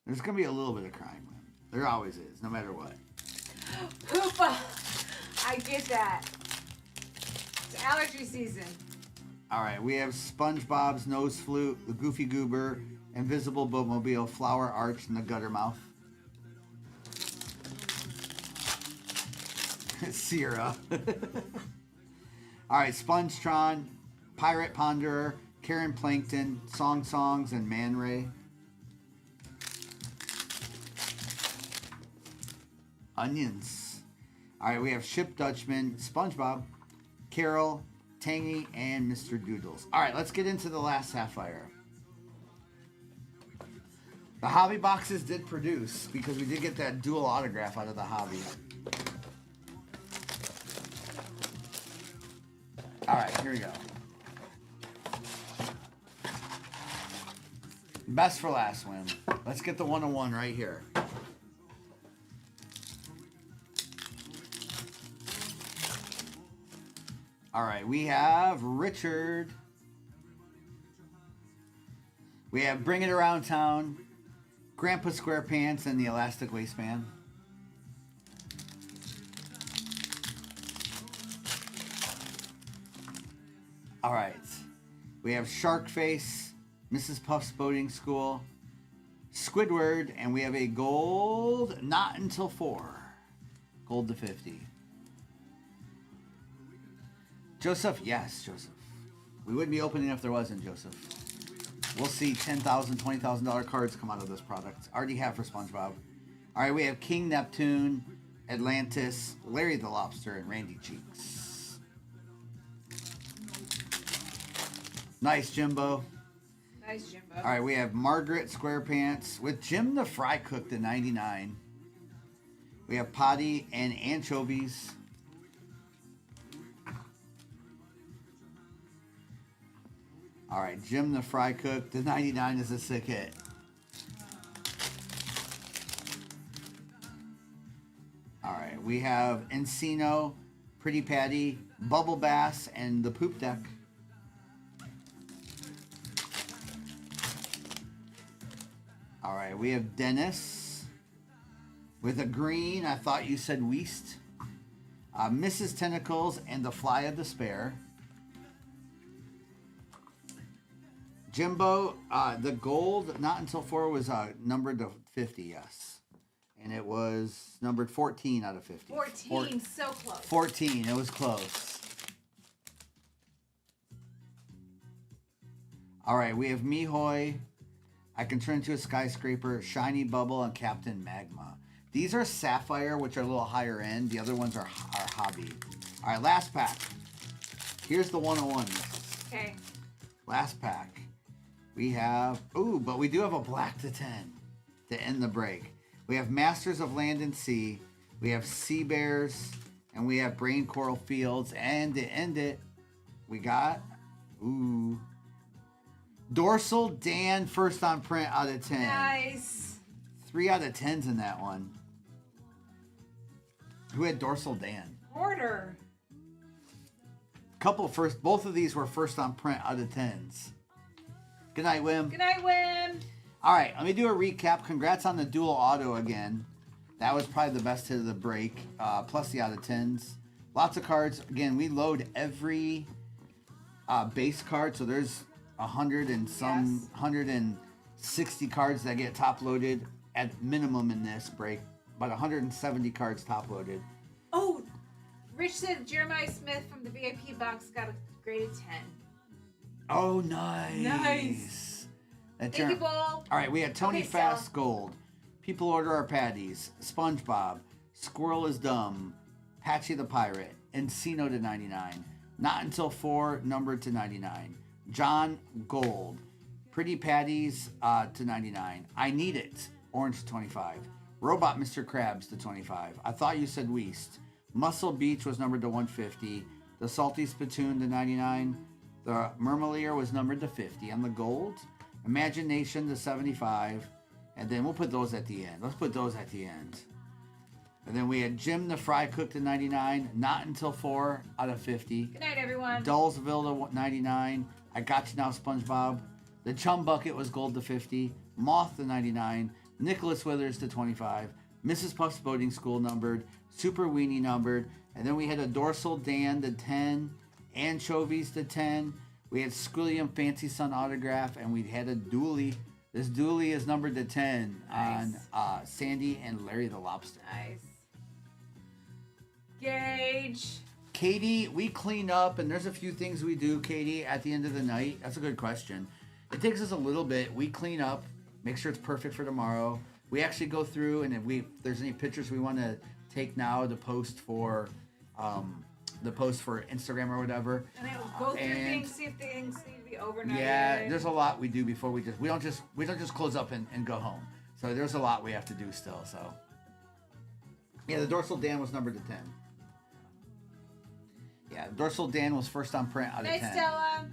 There's going to be a little bit of crying, Wim. There always is, no matter what. Poopa! I get that. It's allergy season. All right, we have SpongeBob's Nose Flute, the Goofy Goober, Invisible Boatmobile, Flower Arch, and the Guttermouth. Sierra. All right, Spongetron, Pirate Ponderer, Karen Plankton, Songs, and Man Ray. Onions. All right, we have Ship Dutchman, SpongeBob, Carol, Tangy, and Mr. Doodles. All right, let's get into the last Sapphire. The hobby boxes did produce because we did get that dual autograph out of the hobby. All right, here we go. Best for last, Wim. Let's get the 101 right here. All right, we have Richard. We have Bring It Around Town, Grandpa SquarePants, and the Elastic Waistband. All right, we have Shark Face, Mrs. Puff's Boating School, Squidward, and we have a gold Not Until 4. Gold to 50. Joseph, yes, Joseph. We wouldn't be opening if there wasn't, Joseph. We'll see $10,000, $20,000 cards come out of this product. Already have for SpongeBob. All right, we have King Neptune, Atlantis, Larry the Lobster, and Randy Cheeks. Nice, Jimbo. Nice, Jimbo. All right, we have Margaret SquarePants with Jim the Fry Cook to 99. We have Potty and Anchovies. All right, Jim the Fry Cook to 99 is a sick hit. All right, we have Encino, Pretty Patty, Bubble Bass, and the Poop Deck. All right, we have Dennis with a green. I thought you said Weast. Mrs. Tentacles and the Fly of Despair. Jimbo, the gold Not Until 4 was numbered to 50, yes. And it was numbered 14 out of 50. 14, so close. 14, it was close. All right, we have Mihoy, I Can Turn Into a Skyscraper, Shiny Bubble, and Captain Magma. These are Sapphire, which are a little higher end. The other ones are Hobby. All right, last pack. Here's the 101. Okay. Last pack. We have, but we do have a black to 10 to end the break. We have Masters of Land and Sea. We have Sea Bears. And we have Brain Coral Fields. And to end it, we got, Dorsal Dan first on print out of 10. Nice. 3 out of 10s in that one. Who had Dorsal Dan? Order. Both of these were first on print out of 10s. Good night, Wim. Good night, Wim. All right, let me do a recap. Congrats on the dual auto again. That was probably the best hit of the break, plus the out of 10s. Lots of cards. Again, we load every base cards. So there's 100 and some, Yes. 160 cards that get top loaded at minimum in this break. About 170 cards top loaded. Oh, Rich said Jeremiah Smith from the VIP box got a graded 10. Oh, nice. Nice. That's Thank you, Bull. All right, we had Tony Okay, Fast so- Gold. People Order Our Patties. SpongeBob. Squirrel is Dumb. Patchy the Pirate. Encino to 99. Not Until 4, numbered to 99. John Gold. Pretty Patties to 99. I Need It. Orange to 25. Robot Mr. Krabs to 25. I Thought You Said Weast. Muscle Beach was numbered to 150. The Salty Spittoon to 99. The Murmelier was numbered to 50 on the gold. Imagination to 75. And then we'll put those at the end. Let's put those at the end. And then we had Jim the Fry Cook to 99. Not Until 4 out of 50. Good night, everyone. Dullsville to 99. I Got You Now, SpongeBob. The Chum Bucket was gold to 50. Moth to 99. Nicholas Withers to 25. Mrs. Puff's Boating School numbered. Super Weenie numbered. And then we had a Dorsal Dan to 10. Anchovies to 10. We had Squilliam Fancy Sun autograph. And we had a dually. This dually is numbered to 10 Nice. on Sandy and Larry the Lobster. Nice. Gage. Katie, we clean up, and there's a few things we do, Katie, at the end of the night. That's a good question. It takes us a little bit. We clean up, make sure it's perfect for tomorrow. We actually go through, and if there's any pictures we want to take now to post for Instagram or whatever. And I will go through And- things, see if things need to be overnighted. Yeah, there's a lot we do before we don't just close up and go home. So there's a lot we have to do still. So yeah, the Dorsal Dan was numbered to 10. Yeah, Dorsal Dan was first on print out of Night, 10. Stella.